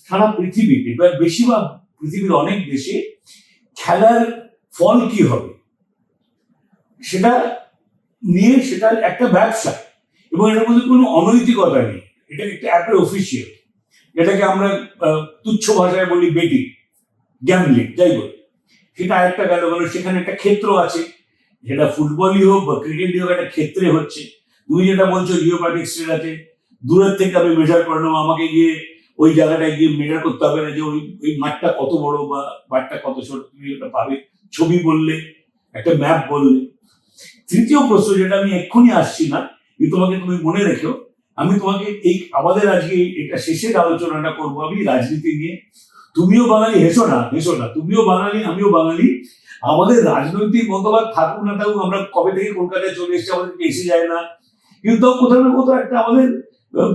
S2: সারা পৃথিবীতে বা বেশিরভাগ পৃথিবীর অনেক দেশে খেলার ফল কি হবে সেটা নিয়ে, সেটা একটা ব্যবসা, এবং এটার মধ্যে কোনো অনৈতিকতা নেই, এটা একটা অফিসিয়াল, এটাকে আমরা তুচ্ছ ভাষায় বলি বেটিং, গ্যাম্বলিং, যাই বলি, সেটা একটা গেল। মানে সেখানে একটা ক্ষেত্র আছে, সেটা ফুটবলই হোক বা ক্রিকেটই হোক, একটা ক্ষেত্রে হচ্ছে। তুমি যেটা বলছো জিওপ্যাথিক স্টেট আছে, দূরের থেকে আমি মেজার করে নেবো, আমাকে গিয়ে ওই জায়গাটায় গিয়ে মেজার করতে হবে না যে ওই মাঠটা কত বড় বা মাঠটা কত ছোট, তুমি ওটা পাবে ছবি বললে, একটা ম্যাপ বললে। তৃতীয় প্রশ্ন, যেটা আমি এক্ষুনি আসছি না, কিন্তু তুমি মনে রেখো, আমি তোমাকে এই আমাদের আজকে এটা শেষের আলোচনাটা করবো আমি রাজনীতি নিয়ে। তুমিও বাঙালি, হেসো না, তুমিও বাঙালি, আমিও বাঙালি, আমাদের রাজনৈতিক মতবাদ থাকুক না থাকুক, আমরা কবে থেকে কলকাতায় চলে এসেছি, আমাদের এসে যায় না, কিন্তু কোথাও না কোথাও একটা আমাদের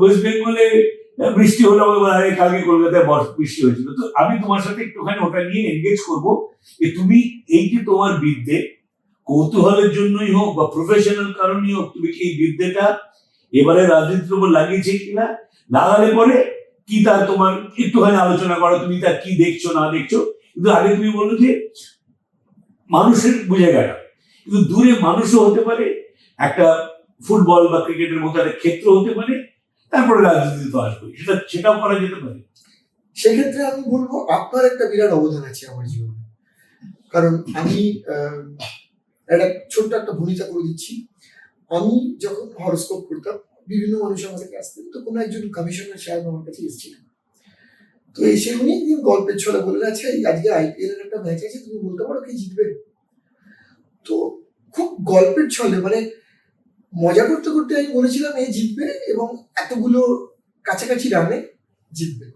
S2: ওয়েস্ট বেঙ্গলে বৃষ্টি হলে আমাদের বলে, আরে কালকে কলকাতায় বৃষ্টি হয়েছিল। তো আমি তোমার সাথে একটুখানি ওটা নিয়ে এনগেজ করবো, যে তুমি এই যে তোমার বিদ্যে, কৌতূহলের জন্যই হোক বা প্রফেশনাল কারণেই হোক, তুমি কি এই বিদ্যেটা এবারে রাজনীতির উপর লাগিয়েছে কিনা, লাগালে পরে কি তার তোমার একটুখানি আলোচনা করো, তুমি তার কি দেখছো না দেখছো। কিন্তু আগে তুমি বললো যে মানুষের বুঝে গেল, কিন্তু দূরে মানুষও হতে পারে, একটা ফুটবল বা ক্রিকেটের মতো একটা ক্ষেত্র হতে পারে, তারপরে রাজনীতি তো আসবে, সেটাও করা যেতে পারে।
S1: সেক্ষেত্রে আমি বলবো আপনার একটা বিরাট অবদান আছে আমার জীবনে, কারণ আমি একটা ছোট্ট একটা ভূমিকা করে দিচ্ছি। আমি যখন হরোস্কোপ করতাম, বিভিন্ন মানুষ আমার কাছে আসতেন, তো কোনো একজন কমিশনার সাহেব আমার কাছে এসেছিলেন। তো এসে উনি একদিন গল্পের ছলে বললেন, আচ্ছা আজকে আইপিএল এর একটা ম্যাচ আছে, তুমি বলতে পারো কে জিতবে? তো খুব গল্পের ছলে, মানে মজা করতে করতে আমি বলেছিলাম এ জিতবে এবং এতগুলো কাছাকাছি রানে জিতবে।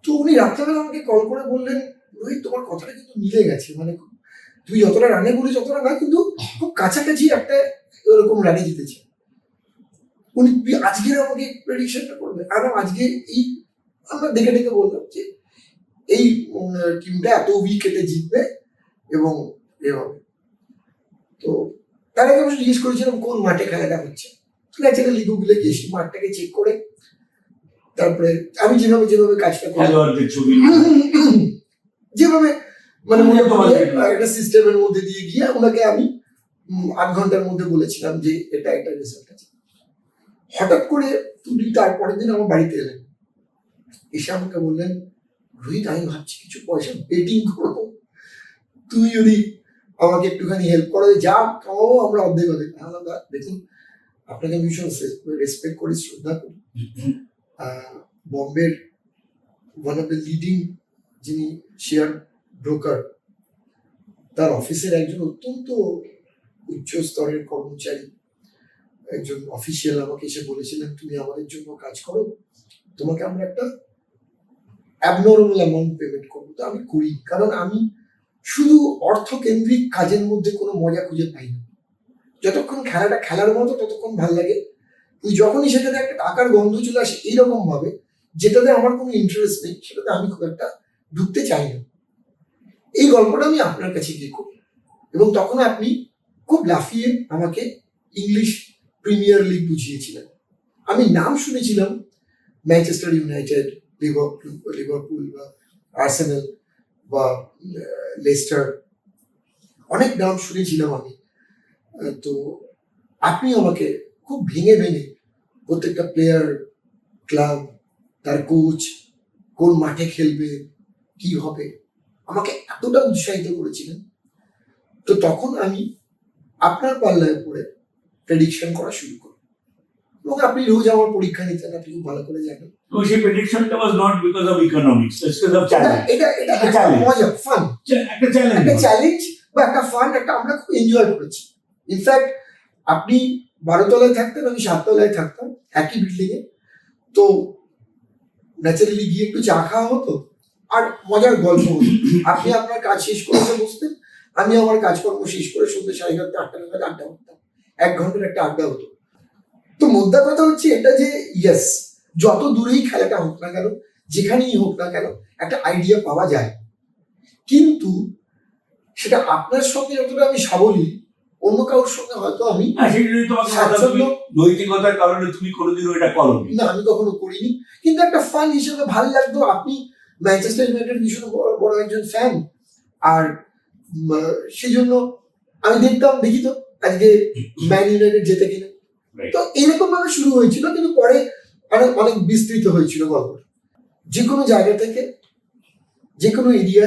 S1: তো উনি রাত্রেবেলা আমাকে কল করে বললেন, রোহিত তোমার কথাটা কিন্তু মিলে গেছে, মানে তুই যতটা রানে বলি যতটা না, কিন্তু খুব কাছাকাছি একটা এরকম রানে জিতেছে। উনি আজকের আমাকে প্রেডিকশনটা করবে, আর আজকে এই আমরা দেখে দেখে বললাম যে এই টিমটা এত উইকেটে জিতবে এবং এভাবে। তো তার আগে আমি জিজ্ঞেস করেছিলাম কোন মাঠে খেলাটা হচ্ছে, ন্যাচারালি গুগলে গিয়ে সেই মাঠটাকে চেক করে তারপরে আমি যেভাবে যেভাবে কাজটা করি, যেভাবে মানে মনে করি একটা সিস্টেমের মধ্যে দিয়ে গিয়ে ওনাকে আমি 8 ঘন্টার মধ্যে বলেছিলাম যে এটা একটা রেজাল্ট আছে। হঠাৎ করে উনি তারপরের দিন আমার বাড়িতে এলেন, এসে আমাকে বললেন, রোহিত আমি ভাবছি কিছু পয়সা বেটিং করবো, তুই যদি আমাকে একটুখানি হেল্প করো, যা কামাবো আমরা অর্ধেক অর্ধেক। দেখুন আপনাকে আমি ভীষণ রেসপেক্ট করি, শ্রদ্ধা করি, বম্বের ওয়ান অফ দ্য লিডিং যিনি শেয়ার ব্রোকার, তার অফিসের একজন অত্যন্ত উচ্চ স্তরের কর্মচারী, একজন অফিসিয়াল আমাকে এসে বলেছিলেন, তুমি আমাদের জন্য কাজ করো, তোমাকে আমরা একটা অ্যাবনর্মাল অ্যামাউন্ট পেমেন্ট করবো। তো আমি করি, কারণ আমি শুধু অর্থকেন্দ্রিক কাজের মধ্যে কোনো মজা খুঁজে পাই না। যতক্ষণ খেলাটা খেলার মতো ততক্ষণ ভালো লাগে, তুই যখনই সেটাতে একটা টাকার গন্ধ চলে আসে এইরকম ভাবে, যেটাতে আমার কোনো ইন্টারেস্ট নেই, সেটাতে আমি খুব একটা ঢুকতে চাই না। এই গল্পটা আমি আপনার কাছে গিয়ে করি, এবং তখন আপনি খুব লাফিয়ে আমাকে ইংলিশ প্রিমিয়ার লিগ বুঝিয়েছিলেন। আমি নাম শুনেছিলাম ম্যানচেস্টার ইউনাইটেড, লিভারপুল বা আর্সেনাল বা লেস্টার, অনেক নাম শুনেছিলাম আমি। তো আপনি আমাকে খুব ভেঙে ভেঙে প্রত্যেকটা প্লেয়ার, ক্লাব, তার কোচ, কোন মাঠে খেলবে, কি হবে, আমাকে এতটা উৎসাহিত করেছিলেন। তো তখন আমি আপনার পাল্লায় পড়ে প্রেডিকশন করা শুরু করি, এবং আপনি রোজ আমার পরীক্ষা নিতেন, আপনি খুব ভালো করে জানেন।
S2: তো সেই প্রেডিকশনটা was not because of economics, it's because of challenge.
S1: এটা একটা মজা, ফান,
S2: একটা চ্যালেঞ্জ,
S1: একটা চ্যালেঞ্জ বা একটা ফান, একটা আমরা খুব এনজয় করেছি। ইনফ্যাক্ট আপনি 12 তলায় থাকতেন, আমি 7 তলায় থাকতাম একই বিল্ডিং এ। তো ন্যাচারালি গিয়ে একটু চা খাওয়া হতো আর মজার গল্প হতো। আপনি আপনার কাজ শেষ করে এসে বসতেন, আমি আমার কাজকর্ম শেষ করে সন্ধ্যে 7:30 8টা নাগাদ আড্ডা মারতাম। 1 ঘন্টার একটা আড্ডা হতো। তো মোদ্দা কথা হচ্ছে এটা যে ইয়েস, যত দূরেই খেলাটা হোক না কেন, যেখানেই হোক না কেন, একটা আইডিয়া পাওয়া যায়। কিন্তু সেটা আপনার সঙ্গে যতটা আমি সাবলীল, অন্য কারোর সঙ্গে হয়তো আমি
S2: সেই জন্যই তোমাকে কথা, তুমি
S1: স্বাচ্ছন্দ্য
S2: নৈতিকতার কারণে তুমি কোনোদিনও এটা করোনি।
S1: না, আমি কখনো করিনি। কিন্তু একটা ফান হিসেবে ভালো লাগতো। আপনি ম্যানচেস্টার ইউনাইটেড ভীষণ বড় বড় একজন ফ্যান, আর সেই জন্য আমি দেখি তো আজকে ম্যান ইউনাইটেড জেতে কিনা।
S2: Right.
S1: তো এইরকম ভাবে শুরু হয়েছিল, কিন্তু পরে অনেক অনেক বিস্তৃত হয়েছিল গল্পটা। যে কোনো জায়গা থেকে যে কোনো এরিয়া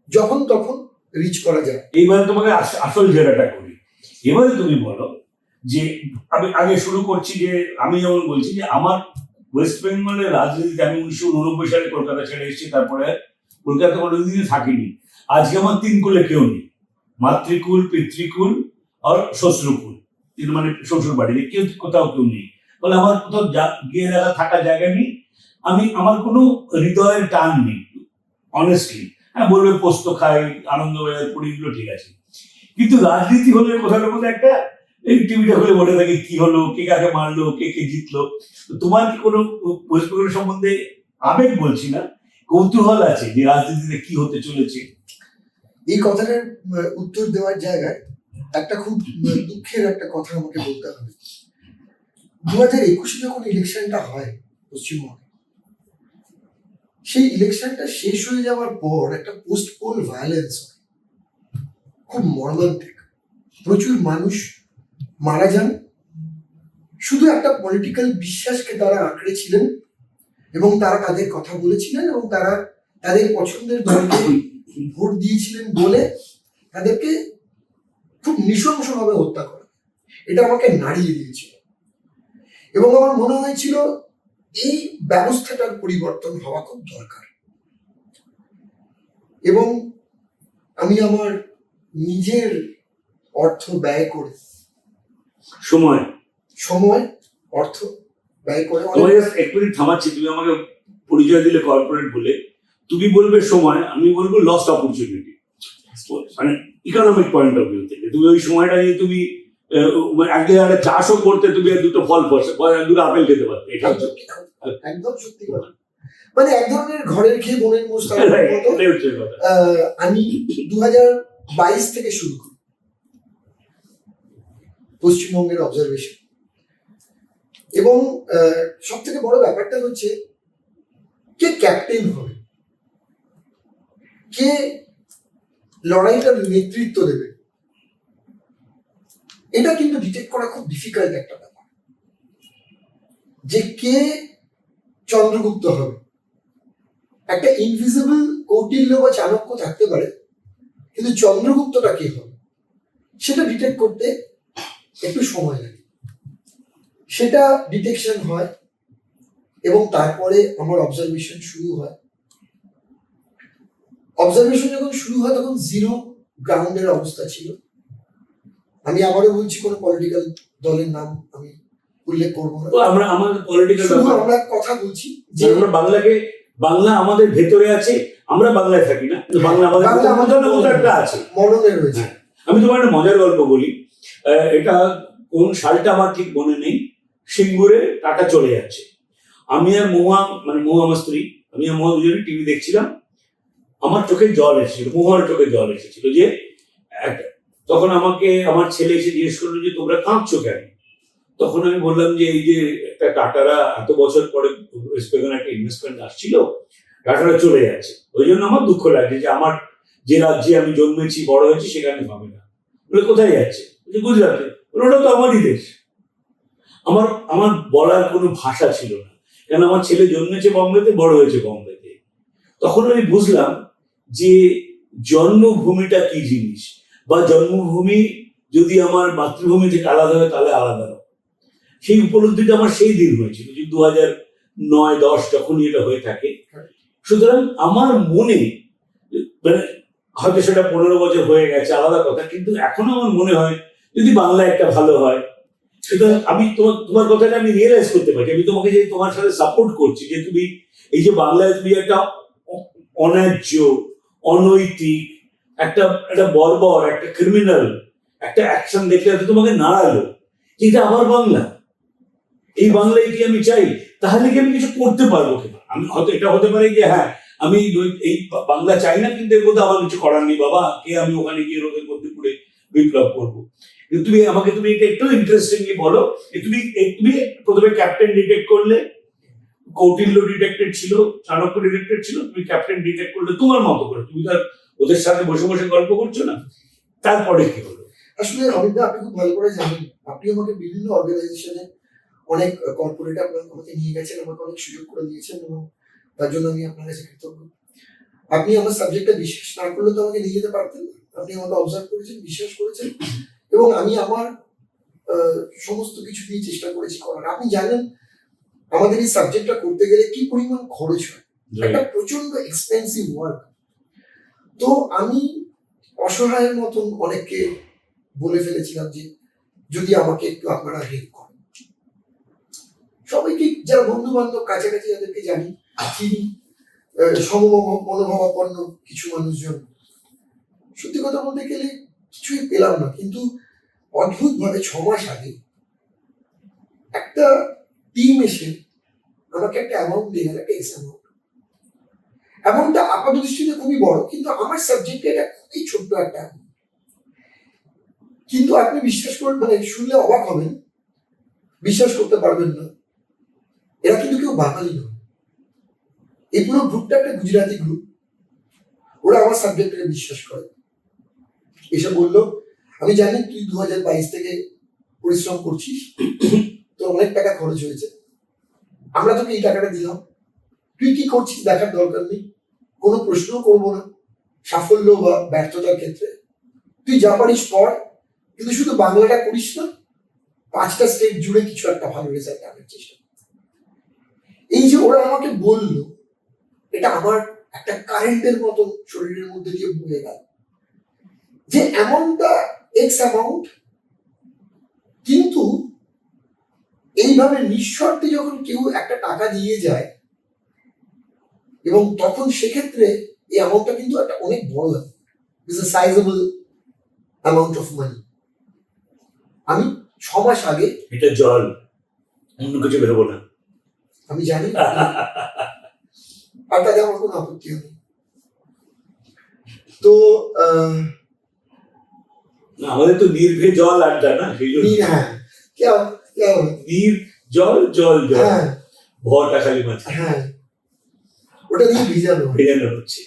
S1: যখন তখন রিচ করা যায়।
S2: এইবার তোমাকে আসল জেরাটা করি। এবারে তুমি বলো যে আমি আগে শুরু করছি যে আমি যেমন বলছি যে আমার ওয়েস্ট বেঙ্গলের রাজনীতিতে আমি 1989 সালে কলকাতা ছেড়ে এসেছি, তারপরে কলকাতা কোনোদিনই থাকিনি। আজকে আমার 3 কুলে কেউ নেই, মাতৃকুল, পিতৃকুল আর শ্বশ্রুকুল, মানে শ্বশুর বাড়িতে কেউ কোথাও কেউ নেই। বলে আমার কোথাও গিয়ে থাকার জায়গা নেই, আমার কোনো হৃদয়ের টান নেই অনেস্টলি। হ্যাঁ, বলবে পোস্ত খাই, আনন্দবাজার পড়ি, এগুলো ঠিক আছে। কিন্তু রাজনীতি হলে কোথাও কোথাও একটা এই টিভিটা হলে বলে থাকে কি হলো, কে কাকে মারলো, কে কে জিতলো। তো তোমার কি কোনো ওয়েস্ট বেঙ্গল সম্বন্ধে, আবেগ বলছি না, কৌতূহল আছে যে রাজনীতিতে কি হতে চলেছে?
S1: এই কথাটার উত্তর দেওয়ার জায়গায় একটা খুব দুঃখের একটা কথা আমাকে বলতে হবে। 2021 যখন ইলেকশনটা হয় পশ্চিমবঙ্গে, সেই ইলেকশনটা শেষ হয়ে যাওয়ার পর একটা পোস্ট পোল ভায়োলেন্স হয়, খুব মর্মান্তিক। প্রচুর মানুষ মারা যান, শুধু একটা পলিটিক্যাল বিশ্বাসকে তারা আঁকড়ে ছিলেন এবং তারা তাদের কথা বলেছিলেন এবং তারা তাদের পছন্দের দলকে ভোট দিয়েছিলেন বলে তাদেরকে খুব নৃশংসভাবে হত্যা করা। এটা আমাকে নাড়িয়ে দিয়েছিল এবং আমার মনে হয়েছিল এই ব্যবস্থাটার পরিবর্তন হওয়া খুব দরকার। এবং আমি আমার নিজের অর্থ ব্যয় করে, সময় অর্থ ব্যয় করে,
S2: একটু থামাচ্ছি, তুমি আমাকে পরিচয় দিলে কর্পোরেট বলে, তুমি বলবে সময়, আমি বলবো লস্ট অপরচুনিটি, মানে ইকোনমিক পয়েন্ট অফ ভিউ থেকে। তুমি ওই সময়টা নিয়ে তুমি আগে একটা চাষও করতে, তুমি দুটো ফল দুটো আপেল খেতে পারতে।
S1: একদম সত্যি কথা। মানে এক ধরনের ঘরের খেয়ে বোনের মোষ। আমি 2022 থেকে শুরু করি পশ্চিমবঙ্গের অবজারভেশন, এবং সব থেকে বড় ব্যাপারটা হচ্ছে কে ক্যাপ্টেন হবে, কে লড়াইটার নেতৃত্ব দেবে। এটা কিন্তু ডিটেক্ট করা খুব ডিফিকাল্ট একটা ব্যাপার, যে কে চন্দ্রগুপ্ত হবে। একটা ইনভিজিবল কৌটিল্য বা চাণক্য থাকতে পারে, কিন্তু চন্দ্রগুপ্তটা কে হবে সেটা ডিটেক্ট করতে একটু সময় লাগে। সেটা ডিটেকশন হয় এবং তারপরে আমার অবজারভেশন শুরু হয়। অবজারভেশন যখন শুরু হয় তখন জিরো গ্রাউন্ডের অবস্থা ছিল। আমি আবারও বলছি, কোনো পলিটিক্যাল দলের নাম আমি উল্লেখ করবো না। আমরা কথা বলছি যে
S2: আমরা বাংলা আমাদের ভেতরে আছে, আমরা বাংলায় থাকি না, বাংলা আমাদের আছে,
S1: মরণে রয়েছে।
S2: আমি তোমার একটা মজার গল্প বলি। এটা কোন সালটা আমার ঠিক মনে নেই। সিঙ্গুরে টাটা চলে যাচ্ছে, আমি আর মহুয়া, মানে মহুয়া আমার স্ত্রী, আমি আর মহুয়া দুজনে টিভি দেখছিলাম। আমার চোখে জল এসেছিল, মহুয়ার চোখে জল এসেছিল। যে তখন আমাকে আমার ছেলে এসে জিজ্ঞেস করলো যে তোমরা কাঁদছো কেন? তখন আমি বললাম যে এই যে একটা টাটারা এত বছর পরে ওয়েস্ট বেঙ্গলে একটা ইনভেস্টমেন্ট আসছিল, টাটারা চলে যাচ্ছে, ওই জন্য আমার দুঃখ লাগছে যে আমার যে রাজ্যে আমি জন্মেছি বড় হয়েছি সেখানে হবে না। বলে কোথায় যাচ্ছে? গুজরাটে। ওটা তো আমারই দেশ। আমার বলার কোনো ভাষা ছিল না, কেন আমার ছেলে জন্মেছে বম্বেতে, বড় হয়েছে বম্বেতে। তখন আমি বুঝলাম যে জন্মভূমিটা কি জিনিস, বা জন্মভূমি যদি আমার মাতৃভূমি থেকে আলাদা হয় তাহলে আলাদা হয়। সেই উপলব্ধিটা আমার সেই দিন হয়েছিল, যে 2009-10 যখন এটা হয়ে থাকে। সুতরাং আমার মনে, মানে হয়তো সেটা 15 বছর হয়ে গেছে, আলাদা কথা, কিন্তু এখনো আমার মনে হয় যদি বাংলা একটা ভালো হয়, সেটা আমি তোমার কথাটা আমি রিয়েলাইজ করতে পারি। আমি তোমাকে যে তোমার সাথে সাপোর্ট করছি যে তুমি এই যে বাংলায় তুমি একটা অন্যায্য, অনৈতিক, একটা একটা বর্বর, একটা ক্রিমিনাল একটা অ্যাকশন দেখলে হয়তো তোমাকে নাড়ালো, এটা আমার বাংলা, এই বাংলায় কি আমি চাই? তাহলে কি আমি কিছু করতে পারবো কিনা? আমি হয়তো এটা হতে পারে যে হ্যাঁ আমি এই বাংলা চাই না, কিন্তু এর মধ্যে আমার কিছু করার নেই বাবা, কে আমি ওখানে গিয়ে রোদের মধ্যে পুড়ে বিপ্লব করবো। কিন্তু তুমি এটা একটু ইন্টারেস্টিংলি বলো যে তুমি প্রথমে ক্যাপ্টেন ডিটেক্ট করলে, কৌটিল্য ডিটেক্টেড ছিল, চাণক্য ডিটেক্টেড ছিল, তুমি ক্যাপ্টেন ডিটেক্ট করলে তোমার মতো করে, তুমি তার ওদের সাথে বসে বসে গল্প করছো না। তারপরে কি হলো?
S1: আসলে অমিতা, আপনি খুব ভালো করে জানেন, আপনি আমাকে বিভিন্ন অর্গানাইজেশনে অনেক কর্পোরেট আমাকে নিয়ে গেছেন, আমাকে অনেক সুযোগ করে দিয়েছেন, এবং তার জন্য আমি আপনার কাছে কৃতজ্ঞ। আপনি আমার সাবজেক্টটা বিশ্বাস না করলে তো আমাকে নিয়ে যেতে পারতেন না। আপনি আমাকে অবজার্ভ করেছেন, বিশ্বাস করেছেন, এবং আমি আমার সমস্ত কিছু দিয়ে চেষ্টা করেছি করার। আপনি জানেন আমাদের এই সাবজেক্টটা করতে গেলে কি পরিমাণ খরচ হয়, একটা প্রচন্ড এক্সপেন্সিভ ওয়ার্ক। তো আমি অসহায়ের মতন অনেককে বলে ফেলেছিলাম যে যদি আমাকে একটু আপনারা হেল্প করেন। সবাইকে, যারা বন্ধু বান্ধব কাছাকাছি যাদেরকে জানি, চিনি, মনোভাবাপন্ন কিছু মানুষজন, সত্যি কথা বলতে গেলে কিছুই পেলাম না। কিন্তু অদ্ভুত ভাবে 6 মাস আগে একটা টিম এসে আমাকে একটা অ্যামাউন্ট দিয়ে গেল, একটা এক্স অ্যামাউন্ট। অ্যামাউন্টটা আপাত দৃষ্টিতে খুবই বড়, কিন্তু আমার সাবজেক্টে এটা খুবই ছোট্ট একটা অ্যামাউন্ট। কিন্তু আপনি বিশ্বাস করবেন, মানে শুনলে অবাক হবেন, বিশ্বাস করতে পারবেন না, এরা কিন্তু কেউ বাঙালি নয়। এই পুরো গ্রুপটা একটা গুজরাটি গ্রুপ। ওরা আমার সাবজেক্টটাকে বিশ্বাস করে, এসে বললো আমি জানি তুই 2022 থেকে পরিশ্রম করছিস, তোর অনেক টাকা খরচ হয়েছে, আমরা তোকে এই টাকাটা দিলাম, তুই কি করছিস দেখার দরকার নেই, কোনো প্রশ্ন করবো না সাফল্য বা ব্যর্থতার ক্ষেত্রে, তুই যা পারিস পড়, কিন্তু শুধু বাংলাটা করিস না, 5টা স্টেট জুড়ে কিছু একটা ভালো রেজাল্ট আনার চেষ্টা। এই যে ওরা আমাকে বললো, এটা আমার একটা কারেন্টের মতো শরীরের মধ্যে দিয়ে বয়ে গেল, যে অ্যামাউন্টটা এক্স অ্যামাউন্ট, কিন্তু এইভাবে নিঃশর্তে যখন কেউ একটা টাকা দিয়ে যায়, এবং তখন সেক্ষেত্রে এই অ্যামাউন্টটা কিন্তু একটা অনেক বড় হয়, it's a sizeable amount of money. আমি 6 মাস আগে,
S2: এটা জল, অন্য কিছু বেরোবো না,
S1: আমি জানি আর তাতে আমার কোনো আপত্তি নেই। তো
S2: আমাদের তো নির্ভে জল আড্ডা না, সেই জন্য
S1: হ্যাঁ,
S2: নির জল জল জল,
S1: হ্যাঁ
S2: ভয়টা খালি মাঝে,
S1: হ্যাঁ, ওটা দিয়ে ভিজানো
S2: ভেজানো হচ্ছে,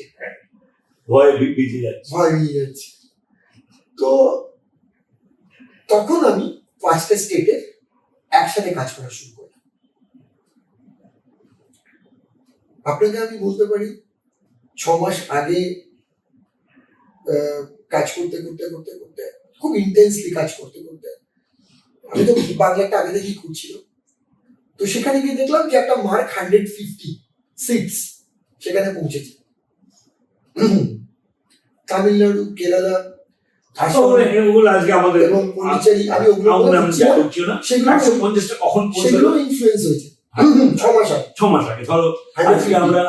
S2: ভয় ভিজে যাচ্ছে,
S1: ভয় ভিজে যাচ্ছে। তো তখন আমি 5টা স্টেটে একসাথে কাজ করা শুরু করি। আপনাকে আমি বলতে পারি 6 মাস আগে কাজ করতে করতে করতে করতে, খুব ইন্টেন্সলি কাজ করতে করতে, আমি তো বাংলাটা আগে থেকেই করছিল, তো সেখানে গিয়ে দেখলাম যে একটা মার্ক 156 সেখানে পৌঁছেছে। তামিলনাড়ু, কেরালা,
S2: আজকে আমাদের
S1: এবং পন্ডিচেরি, আমি ওগুলো সেগুলো ইনফ্লুয়েন্স হয়েছে 6 মাস আগে।
S2: 6 মাস আগে, ধরো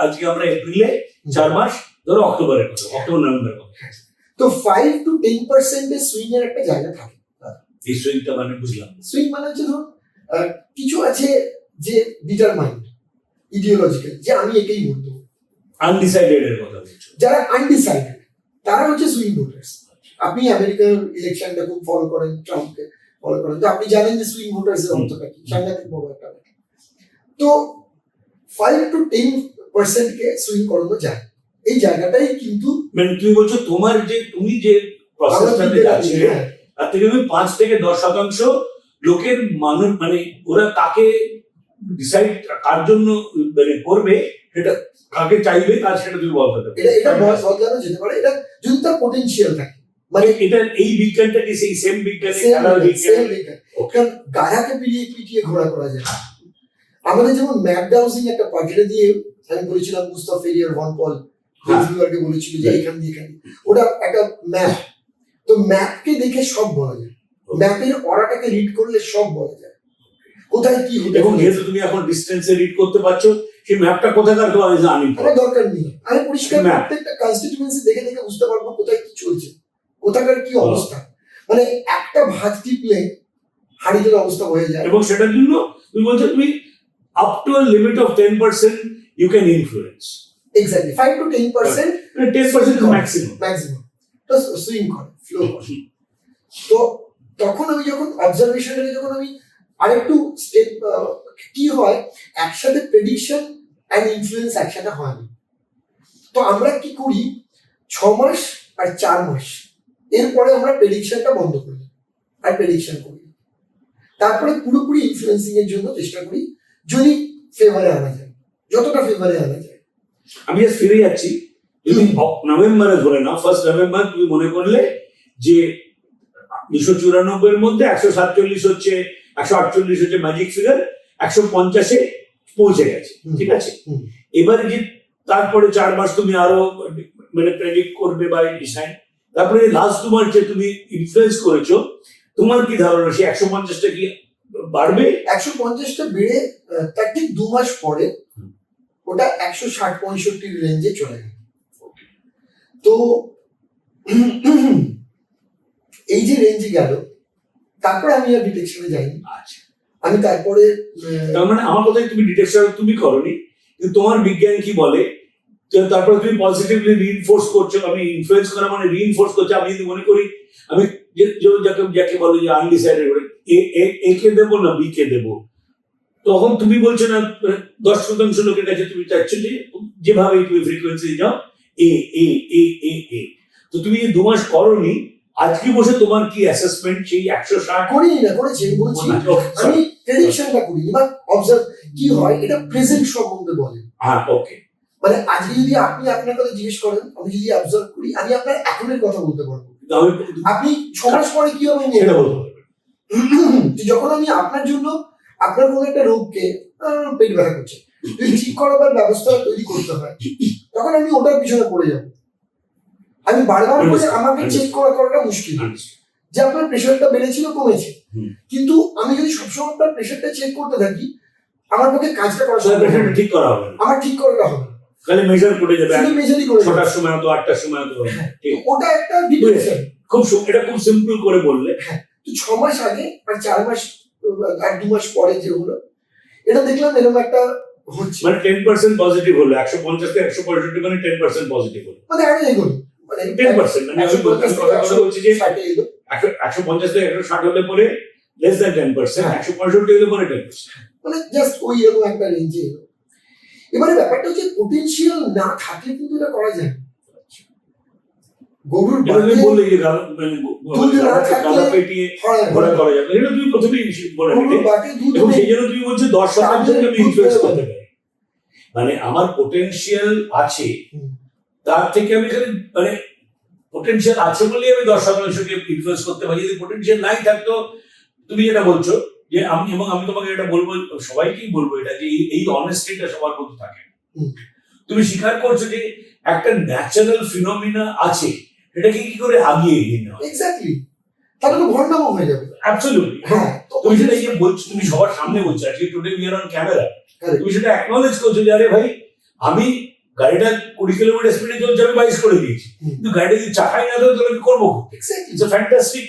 S2: আজকে আমরা এপ্রিলে, 4 মাস, ধরো অক্টোবরের কথা, অক্টোবর নভেম্বরের কথা।
S1: তো 5 to 10% এর সুইং এর একটা জায়গা থাকে।
S2: এই সুইংটা মানে বুঝলাম,
S1: সুইং মানে হচ্ছে ধরুন কিছু আছে যে ডিটারমাইন্ড ইডিওলজিক্যাল, যে আমি একেই ভোট দেবো,
S2: আনডিসাইডেড এর কথা বলছো।
S1: যারা আনডিসাইডেড তারা হচ্ছে সুইং ভোটার্স। আপনি আমেরিকার ইলেকশনটা খুব ফলো করেন, ট্রাম্পকে ফলো করেন, তো আপনি জানেন যে সুইং ভোটার্স এর অর্থটা কি, সাংঘাতিক বড় একটা। তো 5 to 10% কে সুইং করানো যায়, এই জায়গাটাই কিন্তু,
S2: মানে তুমি বলছো তুমি যে প্রসেসটাতে যাচ্ছে, তার থেকে তুমি 5 থেকে 10% লোকের মানুষ, মানে ওরা কাকে ডিসাইড কার জন্য মানে করবে, সেটা কাকে চাইবে তার, সেটা তুমি বলতে পারবে।
S1: এটা বদলানো যেতে পারে, এটা যদি তার পটেনশিয়াল থাকে। মানে
S2: এটা এই বিজ্ঞানটা কি সেই সেম বিজ্ঞান?
S1: কারণ গায়াকে পিটিয়ে ঘোড়া করা যায়। আমাদের যেমন ম্যাপ ডাউজিং একটা পার্টিটা দিয়ে আমি বলেছিলাম, মুস্তাফা ফেরিয়ার, ভন পল হেলসবিওয়ারকে বলেছিল যে এখান দিয়ে এখানে, ওটা একটা ম্যাপ, তো ম্যাপকে দেখে সব বলা যায়। ম্যাপের অরাটাকে রিড করলে সব বলা যায়, কোথায় কি হতে
S2: এবং
S1: চলেছে।
S2: যেহেতু তুমি এখন ডিস্টেন্সে রিড করতে পারছো, সেই ম্যাপটা কোথাকার তোমার জানি
S1: আমার দরকার নেই, আমি পরিষ্কার
S2: Map.
S1: প্রত্যেকটা কনস্টিটিউয়েন্সি দেখে দেখে বুঝতে পারবো কোথায় কি চলছে, কোথাকার কি অবস্থা। মানে একটা ভাত টিপলে হাড়িটার অবস্থা হয়ে যায়।
S2: এবং সেটার জন্য তুমি বলছো তুমি up to a limit of 10% you can influence,
S1: exactly 5 to 10%
S2: 10% is maximum.
S1: Maximum তো সুইং করে, ফ্লো করে। তো তখন আমি যখন অবজারভেশনে যখন আমি আরেকটু স্টেপ, কি হয় একসাথে প্রেডিকশন অ্যান্ড ইনফ্লুয়েন্স একসাথে হয় না। তো আমরা কি করি 6 মাস আর 4 মাস এরপরে আমরা প্রেডিকশনটা বন্ধ করি আর প্রেডিকশন করি, তারপরে পুরোপুরি ইনফ্লুয়েন্সিং এর জন্য চেষ্টা করি যদি ফেভারে আনা যায়, যতটা ফেভারে আনা যায়।
S2: আমি জাস্ট ফিরে যাচ্ছি, তুমি নভেম্বরে ধরে নাও, 1 নভেম্বর তুমি মনে করলে যে 294 এর মধ্যে 147 হচ্ছে, 148 হচ্ছে ম্যাজিক ফিগার, 150-এ পৌঁছে গেছে, ঠিক আছে। এবারে যে তারপরে 4 মাস তুমি আরো মানে প্রেডিক্ট করবে বা ডিসাইন, তারপরে লাস্ট 2 মাস যে তুমি ইনফ্লুয়েন্স করেছো, তোমার কি ধারণা সেই 150টা কি বাড়বে?
S1: 150টা বেড়ে তার ঠিক 2 মাস পরে ওটা 160-65 রেঞ্জে চলে গেল। তো এই যে রেঞ্জে গেল, তারপরে আমি আর ডিটেকশনে যাইনি।
S2: আচ্ছা,
S1: আমি তারপরে
S2: তার মানে আমার কথাই তুমি ডিটেকশন তুমি করনি, কিন্তু তোমার বিজ্ঞান কি বলে তারপরে তুমি পজিটিভলি রিইনফোর্স করছো। আমি ইনফ্লুয়েন্স করা মানে রিইনফোর্স করছি। আমি যদি মনে করি আমি যাকে বলে যে আনডিসাইডেড করে এ কে দেবো না বি কে দেবো, তখন তুমি বলছো না 10% লোকের কাছে তুমি চাচ্ছ যে যেভাবে তুমি ফ্রিকোয়েন্সি যাও এ এ এ এ এ, তো তুমি 2 মাস করনি, আজকে বসে তোমার কি অ্যাসেসমেন্ট সেই 160?
S1: করিনি না, করেছি আমি বলছি, আমি প্রেডিকশনটা করিনি বা অবজার্ভ কি হয় এটা প্রেজেন্ট সম্বন্ধে বলে।
S2: হ্যাঁ, ওকে।
S1: মানে আজকে যদি আপনি আপনার কথা জিজ্ঞেস করেন, আমি যদি অবজার্ভ করি, আমি আপনার এখনের কথা বলতে পারবো। আপনি 6 মাস পরে কি হবে
S2: সেটা বলতে পারবে।
S1: যখন আমি আপনার জন্য আপনার কোনো একটা রোগকে পেট ব্যথা করছে, যদি ঠিক করাবার ব্যবস্থা তৈরি করতে হয়, তখন আমি ওটার পিছনে পড়ে যাব। আমি বারবার করে আমাকে চেক করাটা মুশকিল, যে আপনার প্রেশারটা বেড়েছিল কমেছে, কিন্তু আমি যদি সবসময় আপনার প্রেশারটা চেক করতে থাকি, আমার পক্ষে কাজটা করা
S2: ঠিক করা হবে না,
S1: আমার ঠিক করাটা হবে না,
S2: খালি মেজার করে যাবে,
S1: শুধু মেজারই করে
S2: 6টার সময় তো 8টার সময় তো।
S1: ওটা একটা ডিপ্রেশন।
S2: এটা খুব সিম্পল করে বললে।
S1: তো 6 মাস আগে আর 4 মাস আর 2 মাস পরে যে হলো, এটা দেখলাম এরকম একটা হচ্ছে,
S2: মানে 10% পজিটিভ হলো, 150 থেকে 165 মানে 10% পজিটিভ হলো,
S1: মানে আগে এগোলো, মানে
S2: 10%। মানে আমি বলছি যে
S1: 60 এলো,
S2: 150 থেকে 160 হলে পরে লেস দ্যান 10%, 165 হলে পরে 10%,
S1: মানে জাস্ট ওই এরকম একটা রেঞ্জে এলো। এবারে ব্যাপারটা হচ্ছে পোটেনশিয়াল না থাকলে কিন্তু এটা করা যায় না। গরুর
S2: এটা তুমি বললে যে মানে
S1: দুধ না থাকলে
S2: গালা পেটিয়ে ঘোরা করা যাবে, এটা তুমি প্রথমেই বলে নিলে।
S1: গরুর বাটে দুধ
S2: এবং
S1: নেই,
S2: সেই জন্য তুমি বলছো 10% আমি ইনফ্লুয়েন্স করতে পারি, মানে আমার পোটেনশিয়াল আছে, তার থেকে আমি খালি মানে পোটেনশিয়াল আছে বলেই আমি 10%কে ইনফ্লুয়েন্স করতে পারি। যদি পোটেনশিয়াল নাই থাকতো, তুমি যেটা বলছো যে আমি তোমাকে এটা বলবো, সবাইকেই বলবো এটা, যে এই অনেস্টিটা সবার মধ্যে থাকে। তুমি স্বীকার করছো যে একটা ন্যাচারাল ফিনোমিনা আছে, এটাকে কি করে আগিয়ে এগিয়ে নেওয়া?
S1: এক্স্যাক্টলি, তাহলে তো ভণ্ডামো হয়ে যাবে।
S2: অ্যাবসলিউটলি।
S1: হ্যাঁ,
S2: তুমি সেটা যে বলছো, তুমি সবার সামনে বলছো, আজকে today we are on camera, তুমি সেটা অ্যাকনলেজ করছো যে আরে ভাই আমি গাড়িটা 20 কিলোমিটার স্পিডে চলছে, আমি 22 করে দিয়েছি, কিন্তু গাড়িটা যদি চাকাই না থাকে তাহলে আমি করবো। It's a fantastic,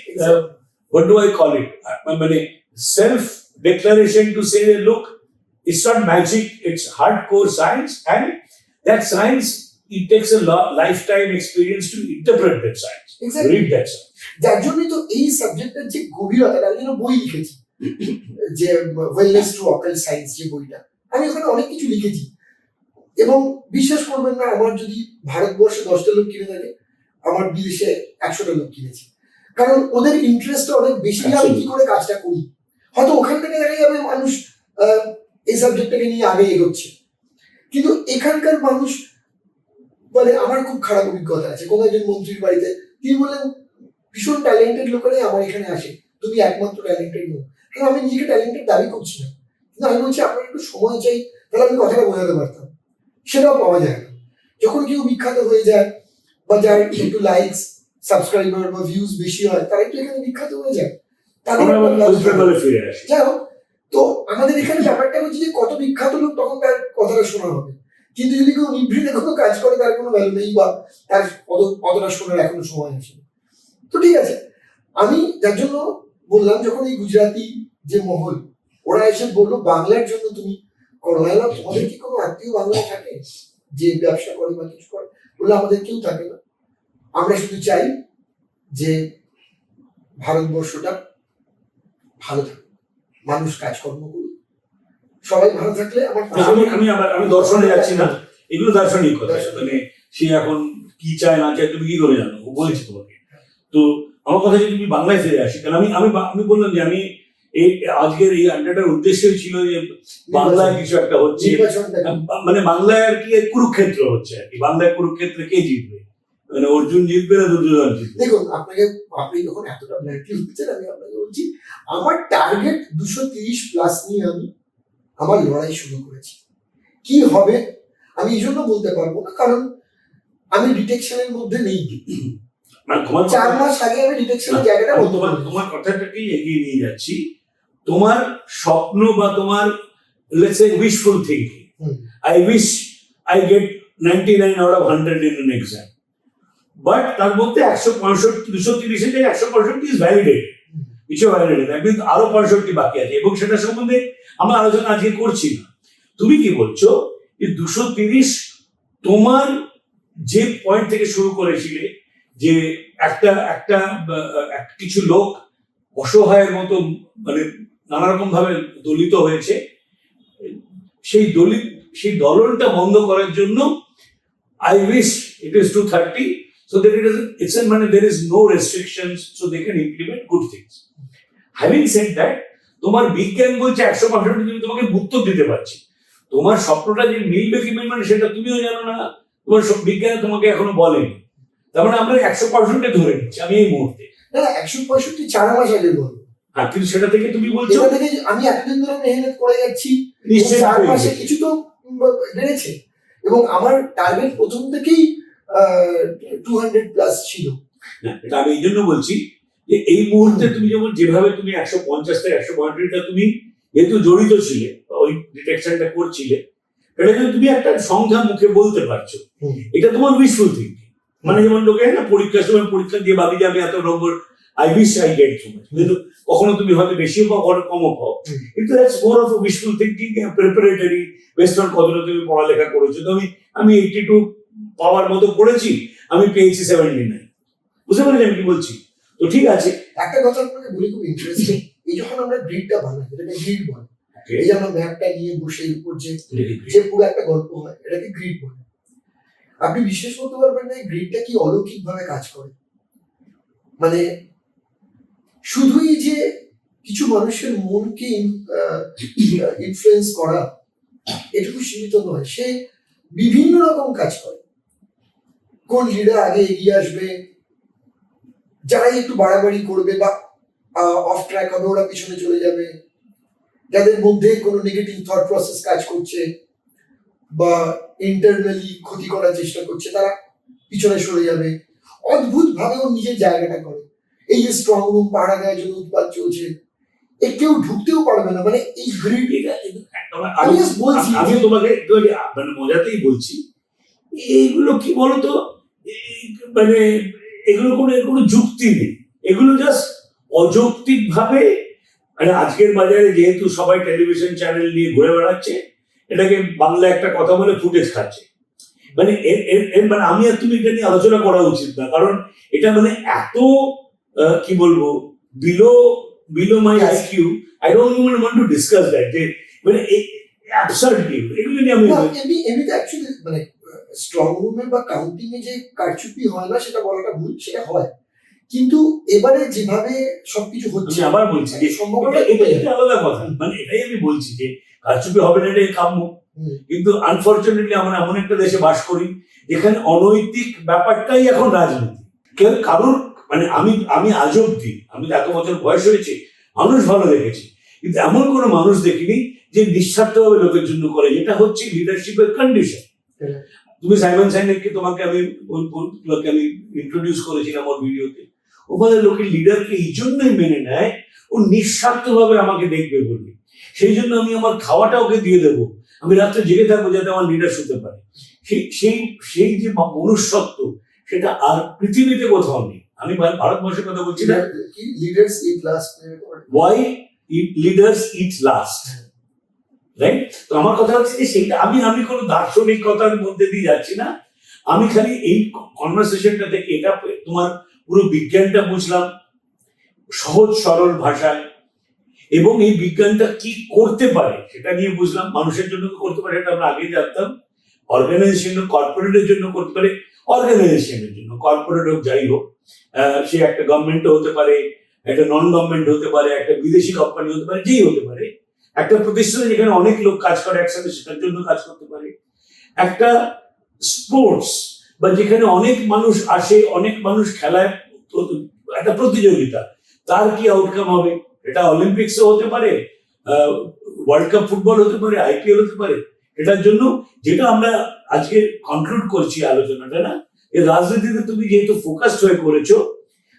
S2: what do I call it, মানে self declaration to say look, it's not magic, it's hardcore science, and that science, it takes a lifetime experience to interpret that science, read that science.
S1: যার জন্যই তো এই সাবজেক্টের যে গভীরতা, তার জন্য বই লিখেছি, যে ওয়েলনেস টু অকাল সায়েন্স, যে বইটা আমি ওখানে অনেক কিছু লিখেছি। এবং বিশ্বাস করবেন না, আমার যদি ভারতবর্ষে 10টা লোক কিনে থাকে, আমার বিদেশে 100টা লোক কিনেছে, কারণ ওদের ইন্টারেস্টটা অনেক বেশি। আমি কি করে কাজটা করি, হয়তো ওখান থেকে দেখা যাবে মানুষ এই সাবজেক্টটাকে নিয়ে আগে এগোচ্ছে, কিন্তু এখানকার মানুষ বলে, আমার খুব খারাপ অভিজ্ঞতা আছে কোনো একজন মন্ত্রীর বাড়িতে, তিনি বললেন ভীষণ ট্যালেন্টেড লোকেরাই আমার এখানে আসে, তুমি একমাত্র ট্যালেন্টেড নও। কারণ আমি নিজেকে ট্যালেন্টেড দাবি করছি না, কিন্তু আমি বলছি আপনার একটু সময় চাই, তাহলে আমি কথাটা বোঝাতে পারতাম। সেটাও পাওয়া যায় না। যখন কেউ বিখ্যাত হয়ে যায় বা যার একটু লাইকস, সাবস্ক্রাইবার বা ভিউজ বেশি হয়, তারা একটু এখানে বিখ্যাত হয়ে যায়, তাদের
S2: আমরা আবার
S1: একটা
S2: ওয়েস্ট বেঙ্গলে ফিরে আসি।
S1: যাই হোক, তো আমাদের এখানে ব্যাপারটা হচ্ছে যে কত বিখ্যাত লোক তখন তার কথাটা শোনা হবে, কিন্তু যদি কেউ নিভৃতে কোনো কাজ করে তার কোনো ভ্যালু নেই বা তার অতটা শোনার এখনো সময় আসেনি। তো ঠিক আছে, আমি যার জন্য বললাম, যখন এই গুজরাটি যে মহল ওরা এসে বললো বাংলার জন্য তুমি করো, তোমাদের কি কোনো আত্মীয় বাংলায় থাকে যে ব্যবসা করে বা কিছু করে? বললো আমাদের কেউ থাকে না, আমরা শুধু চাই যে ভারতবর্ষটা ভালো থাকে, মানুষ কাজকর্ম করুক, সবাই ভালো থাকলে আমার
S2: আমি দর্শনে যাচ্ছি না, এগুলো দার্শনিক কথা। মানে সে এখন কি চায় না চায় তুমি কি করে জানো, ও বলেছে তোমাকে। তো আমার কথা যদি তুমি বাংলায় ফিরে আসি, কারণ আমি বললাম যে আমি এই আজকের এই আড্ডাটার উদ্দেশ্যই ছিল যে বাংলায় কিছু একটা হচ্ছে, মানে বাংলায় আর কি কুরুক্ষেত্র হচ্ছে আর কি। বাংলায় কুরুক্ষেত্রে কে জিতবে, মানে অর্জুন জিতবে না দুর্যোধন জিতবে?
S1: দেখুন, আপনি যখন এতটা ব্ল্যাঙ্কলি বলছেন, আমি আপনাকে বলছি আমার টার্গেট 230+ নিয়ে আমি আমার লড়াই শুরু করেছি। কি হবে আমি এই জন্য বলতে পারবো না, কারণ আমি ডিটেকশনের মধ্যে নেই। 4 মাস আগে আমি ডিটেকশনের জায়গাটা
S2: তোমার কথাটাকেই এগিয়ে নিয়ে যাচ্ছি। তোমার স্বপ্ন বা তোমার let's say wishful thinking, I wish I gate 99 out of 100 in an exam, but তার মধ্যে 230 থেকে 165 ইজ ভ্যালিডেট, কিছু ভ্যালিডেট, কিন্তু আরো 65 বাকি আছে, এবং সেটা সম্বন্ধে আমরা আলোচনা আজকে করছি না। তুমি কি বলছো যে 230 তোমার যে পয়েন্ট থেকে শুরু করেছিলে, যে একটা কিছু লোক অসহায়ের মতো মানে নানা রকম ভাবে দলিত হয়েছে, সেই দলনটা বন্ধ করার জন্য I wish it is 230 so that there is no restrictions so they can implement good things. Having said that, তোমার বিজ্ঞান বলছে 165 তুমি তোমাকে উত্তর দিতে পারছি, তোমার স্বপ্নটা যে মিলবে কি মিলবে না সেটা তুমিও জানো না, তোমার সব বিজ্ঞান তোমাকে এখনো বলেনি। তার মানে আমরা 165 ধরে নিচ্ছি আমি এই মুহূর্তে।
S1: না, 165 4 মাস আগে বলবো।
S2: হ্যাঁ, কিন্তু সেটা থেকে তুমি বলছো
S1: সেটা থেকে আমি এতদিন ধরে মেহনত করে যাচ্ছি, 4 মাসে কিছু তো বেড়েছে, এবং আমার টার্গেট প্রথম থেকেই 200+ ছিল।
S2: এটা আমি এই জন্য বলছি যে এই মুহূর্তে তুমি যেভাবে তুমি 150 থেকে 165টা তুমি যেহেতু জড়িত ছিলে, ওই ডিটেকশনটা করছিলে, এটা যদি তুমি একটা সংখ্যা মুখে বলতে পারছো, এটা তোমার উইশফুল থিংকিং। মানে যেমন লোকে না পরীক্ষার সময় পরীক্ষা দিয়ে ভাবি যে আমি এত number I wish I get so much, কিন্তু কখনো তুমি হয়তো বেশিও পাও কখনো কমও পাও, কিন্তু that's more of wishful thinking, preparatory based on কতটা তুমি পড়ালেখা করেছো। তো আমি 82 পাওয়ার মতো পড়েছি, আমি পেয়েছি 79, বুঝতে পারলেন আমি কি বলছি? তো ঠিক আছে,
S1: একটা কথা আপনাকে বলি খুব ইন্টারেস্টিং, এই যখন আমরা গ্রিডটা বানাই, এটাকে গ্রিড বলে, এই যে আমরা ম্যাপটা নিয়ে বসে এর উপর যে পুরো একটা গল্প হয়, এটাকে গ্রিড বলে। আপনি বিশ্বাস করতে পারবেন না এই গ্রিডটা কি অলৌকিক ভাবে কাজ করে। মানে শুধুই যে কিছু মানুষের মনকে ইনফ্লুয়েন্স করা এটুকু সীমিত নয়, সে বিভিন্ন রকম কাজ করে। কোন লিডার আগে এগিয়ে আসবে, যারাই একটু বাড়াবাড়ি করবে বা অফ ট্র্যাক হবে ওরা পিছনে চলে যাবে, যাদের মধ্যে কোনো নেগেটিভ থট প্রসেস কাজ করছে বা ইন্টারনালি ক্ষতি করার চেষ্টা করছে তারা পিছনে সরে যাবে। অদ্ভুত ভাবে ও নিজের জায়গাটা করে। এই যে স্ট্রং রুম পাহারা দেওয়ার জন্য উৎপাত চলছে, এ কেউ ঢুকতেও পারবে না। মানে এই গ্রিড,
S2: আমি তোমাকে মানে মজাতেই বলছি, এইগুলো কি বলতো, মানে এগুলো কোনো যুক্তি নেই, এগুলো জাস্ট অযৌক্তিক ভাবে। মানে আজকের বাজারে যেহেতু সবাই টেলিভিশন চ্যানেল নিয়ে ঘুরে বেড়াচ্ছে, এটাকে বাংলা একটা কথা বলে ফুটেজ খাচ্ছে। মানে মানে আমি আর তুমি এটা নিয়ে আলোচনা করা উচিত না, কারণ এটা মানে এত কি বলবো below my IQ, I don't even want to discuss that, যে মানে অ্যাবসার্ডলি এগুলো নিয়ে আমি
S1: এমনিতে অ্যাকচুয়ালি মানে স্ট্রং রুমে বা কাউন্টিং এ যে কারচুপি হয় না সেটা বলাটা ভুল, সেটা হয়, কিন্তু এবারে যেভাবে সবকিছু হচ্ছে
S2: আবার বলছি যে সম্ভাবনা এটা আলাদা কথা। মানে এটাই আমি বলছি যে কারচুপি হবে না, এটাই কাম্য, কিন্তু আনফরচুনেটলি আমরা এমন একটা দেশে বাস করি যেখানে অনৈতিক ব্যাপারটাই এখন রাজনীতি। কেউ কারোর মানে আমি আজ অব্দি, আমি এত বছর বয়স হয়েছে, মানুষ ভালো দেখেছি, কিন্তু এমন কোনো মানুষ দেখিনি যে নিঃস্বার্থভাবে লোকের জন্য করে, যেটা হচ্ছে লিডারশিপের কন্ডিশন। তুমি সাইমন সাইনেককে তোমাকে আমি ইন্ট্রোডিউস করেছিলাম ওর ভিডিওতে, ও ওখানে লোকের লিডারকে এই জন্যই মেনে নেয়, ও নিঃস্বার্থভাবে আমাকে দেখবে বলে। সেই জন্য আমি আমার খাওয়াটা ওকে দিয়ে দেবো, আমি রাত্রে জেগে থাকবো যাতে আমার লিডার শুতে পারে। সেই সেই সেই যে মনুষ্যত্ব, সেটা আর পৃথিবীতে কোথাও নেই। আমি ভারতবর্ষের কথা বলছি না।
S1: লিডার্স ইট লাস্ট,
S2: ওয়াই লিডার্স ইট লাস্ট, রাইট? তো আমার কথা হচ্ছে যে সেইটা আমি কোনো দার্শনিকতার মধ্যে দিয়ে যাচ্ছি না। আমি খালি এই কনভারসেশনটা থেকে এটা তোমার পুরো বিজ্ঞানটা বুঝলাম সহজ সরল ভাষায়, এবং এই বিজ্ঞানটা কি করতে পারে সেটা নিয়ে বুঝলাম। মানুষের জন্য করতে পারে এটা আমরা আগেই জানতাম, অর্গানাইজেশন কর্পোরেটের জন্য করতে পারে, অর্গানাইজেশনের জন্য কর্পোরেট হোক যাই হোক, সে একটা গভর্নমেন্টও হতে পারে, একটা নন গভর্নমেন্ট হতে পারে, একটা বিদেশি কোম্পানি হতে পারে, যেই হতে পারে, একটা প্রতিষ্ঠানে যেখানে অনেক লোক কাজ করে একসাথে সেটার জন্য কাজ করতে পারে, একটা স্পোর্টস বা যেখানে অনেক মানুষ আসে, অনেক মানুষ খেলায়, একটা প্রতিযোগিতা, তার কি আউটকাম হবে, এটা অলিম্পিক্সও হতে পারে, ওয়ার্ল্ড কাপ ফুটবল হতে পারে, আইপিএল হতে পারে। এটার জন্য যেটা আমরা আজকে কনক্লুড করছি আলোচনাটা, না, এই রাজনীতিতে তুমি যেহেতু ফোকাসড হয়ে করেছো,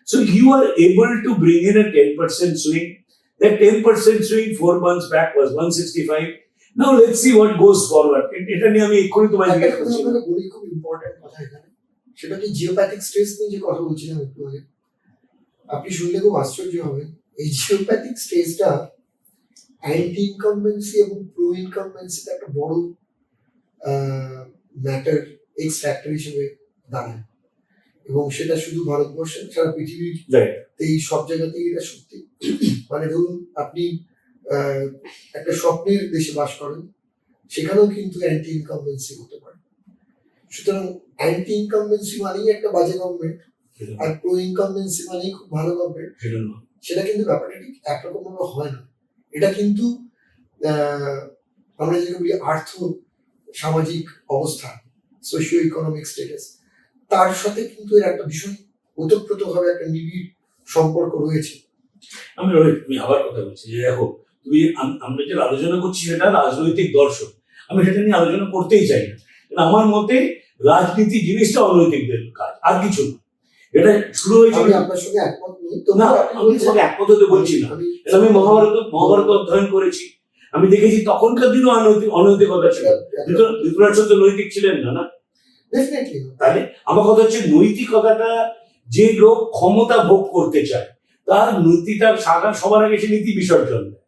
S2: so you are able to bring in a 10% swing. That 10% swing 4 months back was 165. Now let's see what goes forward. এটা নিয়ে আমি এক্ষুনি তোমায় জিজ্ঞেস করছি।
S1: বলি খুব ইম্পর্টেন্ট কথা এখানে, সেটা কি জিওপ্যাথিক স্ট্রেস নিয়ে যে কথা বলছিলাম একটু আগে, আপনি শুনলে খুব আশ্চর্য হবেন। এই জিওপ্যাথিক স্ট্রেসটা অ্যান্টি ইনকামবেন্সি এবং প্রো ইনকামবেন্সিতে একটা বড় ম্যাটার, এক্স ফ্যাক্টর হিসেবে দাঁড়ায়, এবং সেটা শুধু ভারতবর্ষে, সারা পৃথিবীর এই সব জায়গাতেই এটা সত্যি। মানে ধরুন আপনি একটা স্বপ্নের দেশে বাস করেন, সেখানেও কিন্তু অ্যান্টি ইনকামবেন্সি হতে পারে। সুতরাং অ্যান্টি ইনকামবেন্সি মানেই একটা বাজে গভর্নমেন্ট, আর প্রো ইনকামবেন্সি মানেই খুব ভালো গভর্নমেন্ট, সেটা কিন্তু ব্যাপারটা ঠিক একরকম ভাবে হয় না। এটা কিন্তু আমরা যেটা বলি আর্থ সামাজিক অবস্থা, সোশিও ইকোনমিক স্ট্যাটাস, তার সাথে কিন্তু এর একটা ভীষণ ওতপ্রোতভাবে একটা নিবিড় সম্পর্ক রয়েছে।
S2: আমি রোহিত, তুমি আবার কথা বলছি যে দেখো, তুমি আমরা যেটা আলোচনা করছি সেটা রাজনৈতিক দর্শন, আমি সেটা নিয়ে আলোচনা করতেই চাই না। আমার মতে রাজনীতি জিনিসটা অনৈতিকদের কাজ, আর কিছু না। এটা শুরু হয়েছে,
S1: আমি আপনার সঙ্গে একমত নই, তো
S2: না, আমি তোমাকে একমত হতে বলছি না। আমি মহাভারত অধ্যয়ন করেছি, আমি দেখেছি তখনকার দিনও অনৈতিকতা ছিল। ধৃতরাষ্ট্র তো নৈতিক ছিলেন না, না?
S1: ডেফিনেটলি।
S2: তাহলে আমার কথা হচ্ছে নৈতিকতাটা, যে লোক ক্ষমতা ভোগ করতে চায় তার নীতিটা সবার আগে সে নীতি বিসর্জন দেয়।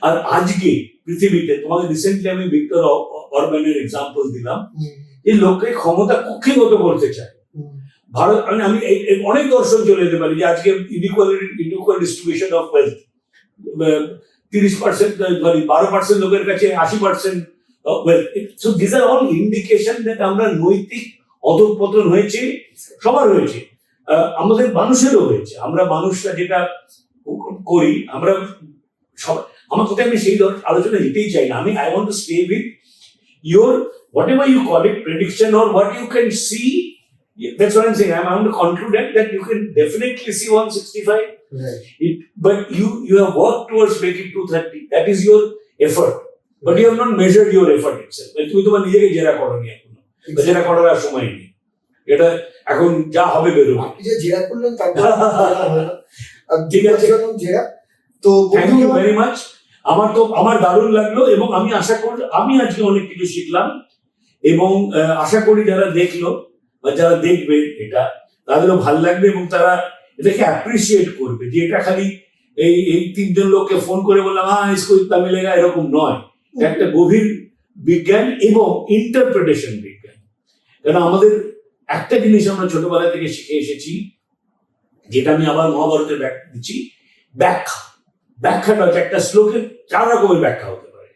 S2: আর আজকে পৃথিবীতে, তোমাকে রিসেন্টলি আমি ভিক্টর অরবানের এক্সাম্পল দিলাম, যে লোককে ক্ষমতা কক্ষিগত করতে চায়। ভারত, আমি অনেক দর্শন চলে যেতে পারি যে আজকে ইনইকুয়াল ডিস্ট্রিবিউশন অফ ওয়েলথ, 30%, 12% লোকের কাছে 80% wealth. So this are all indication that আমরা নৈতিক অধঃপতন হয়েছে, সবার হয়েছে, আমাদের মানুষেরও হয়েছে। আমরা মানুষরা যেটা করি, আমরা সব, আমার কথা আমি সেই আলোচনা যেতেই চাই না। আমি I want to stay with your whatever you call it, prediction or what you can see. That's what I'm saying. I'm going to conclude that you can definitely see 165.
S1: Right.
S2: But you have worked towards making 230. That is your effort. But you have not measured your effort itself. তুমি তোমার নিজেকে জেরা করোনি এখনো, জেরা করার আর সময় নেই। এটা এখন যা হবে বেরোবে।
S1: আপনি যে জেরা করলেন তারপর
S2: ঠিক আছে,
S1: জেরা। তো
S2: থ্যাংক ইউ ভেরি মাচ। আমার দারুণ লাগলো, এবং আমি আশা করি আমি আজকে অনেক কিছু শিখলাম, এবং আশা করি যারা দেখলো বা যারা দেখবে এটা, তাদেরও ভালো লাগবে, এবং তারা এটাকে অ্যাপ্রিসিয়েট করবে যে এটা খালি এই 3 জন লোককে ফোন করে বললাম ইসকো ইতনা মিলেগা, এরকম নয়। একটা গভীর বিজ্ঞান এবং ইন্টারপ্রিটেশন বিজ্ঞান। কারণ আমাদের একটা জিনিস আমরা ছোটবেলা থেকে শিখে এসেছি, যেটা আমি আবার মহাভারতের ব্যাখ্যা দিচ্ছি, ব্যাখ্যাটা হচ্ছে একটা শ্লোকের 4 রকমের ব্যাখ্যা হতে পারে।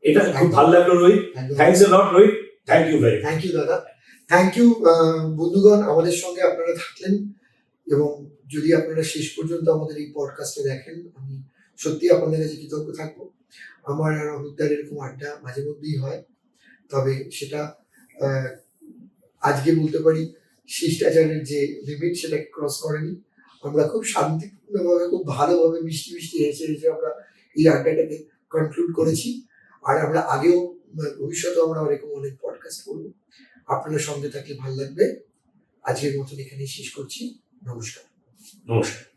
S2: এটা খুব ভালো লাগলো Rohit. Thanks a lot Rohit, thank you very much.
S1: Thank you দাদা, থ্যাংক ইউ। বন্ধুগণ, আমাদের সঙ্গে আপনারা থাকলেন, এবং যদি আপনারা শেষ পর্যন্ত আমাদের এই পডকাস্টে দেখেন, আমি সত্যি আপনাদের কাছে কৃতজ্ঞ থাকবো। আমার আর অমিতদার এরকম আড্ডা মাঝে মধ্যেই হয়, তবে সেটা আজকে বলতে পারি শিষ্টাচারের যে লিমিট সেটা ক্রস করেনি। আমরা খুব শান্তিপূর্ণভাবে, খুব ভালোভাবে, মিষ্টি মিষ্টি হেসে হেসে আমরা এই আড্ডাটাকে কনক্লুড করেছি। আর আমরা আগেও, ভবিষ্যতেও আমরা এরকম অনেক পডকাস্ট করবো। আপনারা সঙ্গে থাকলে ভালো লাগবে। আজকের মতন এখানেই শেষ করছি। নমস্কার।
S2: নমস্কার।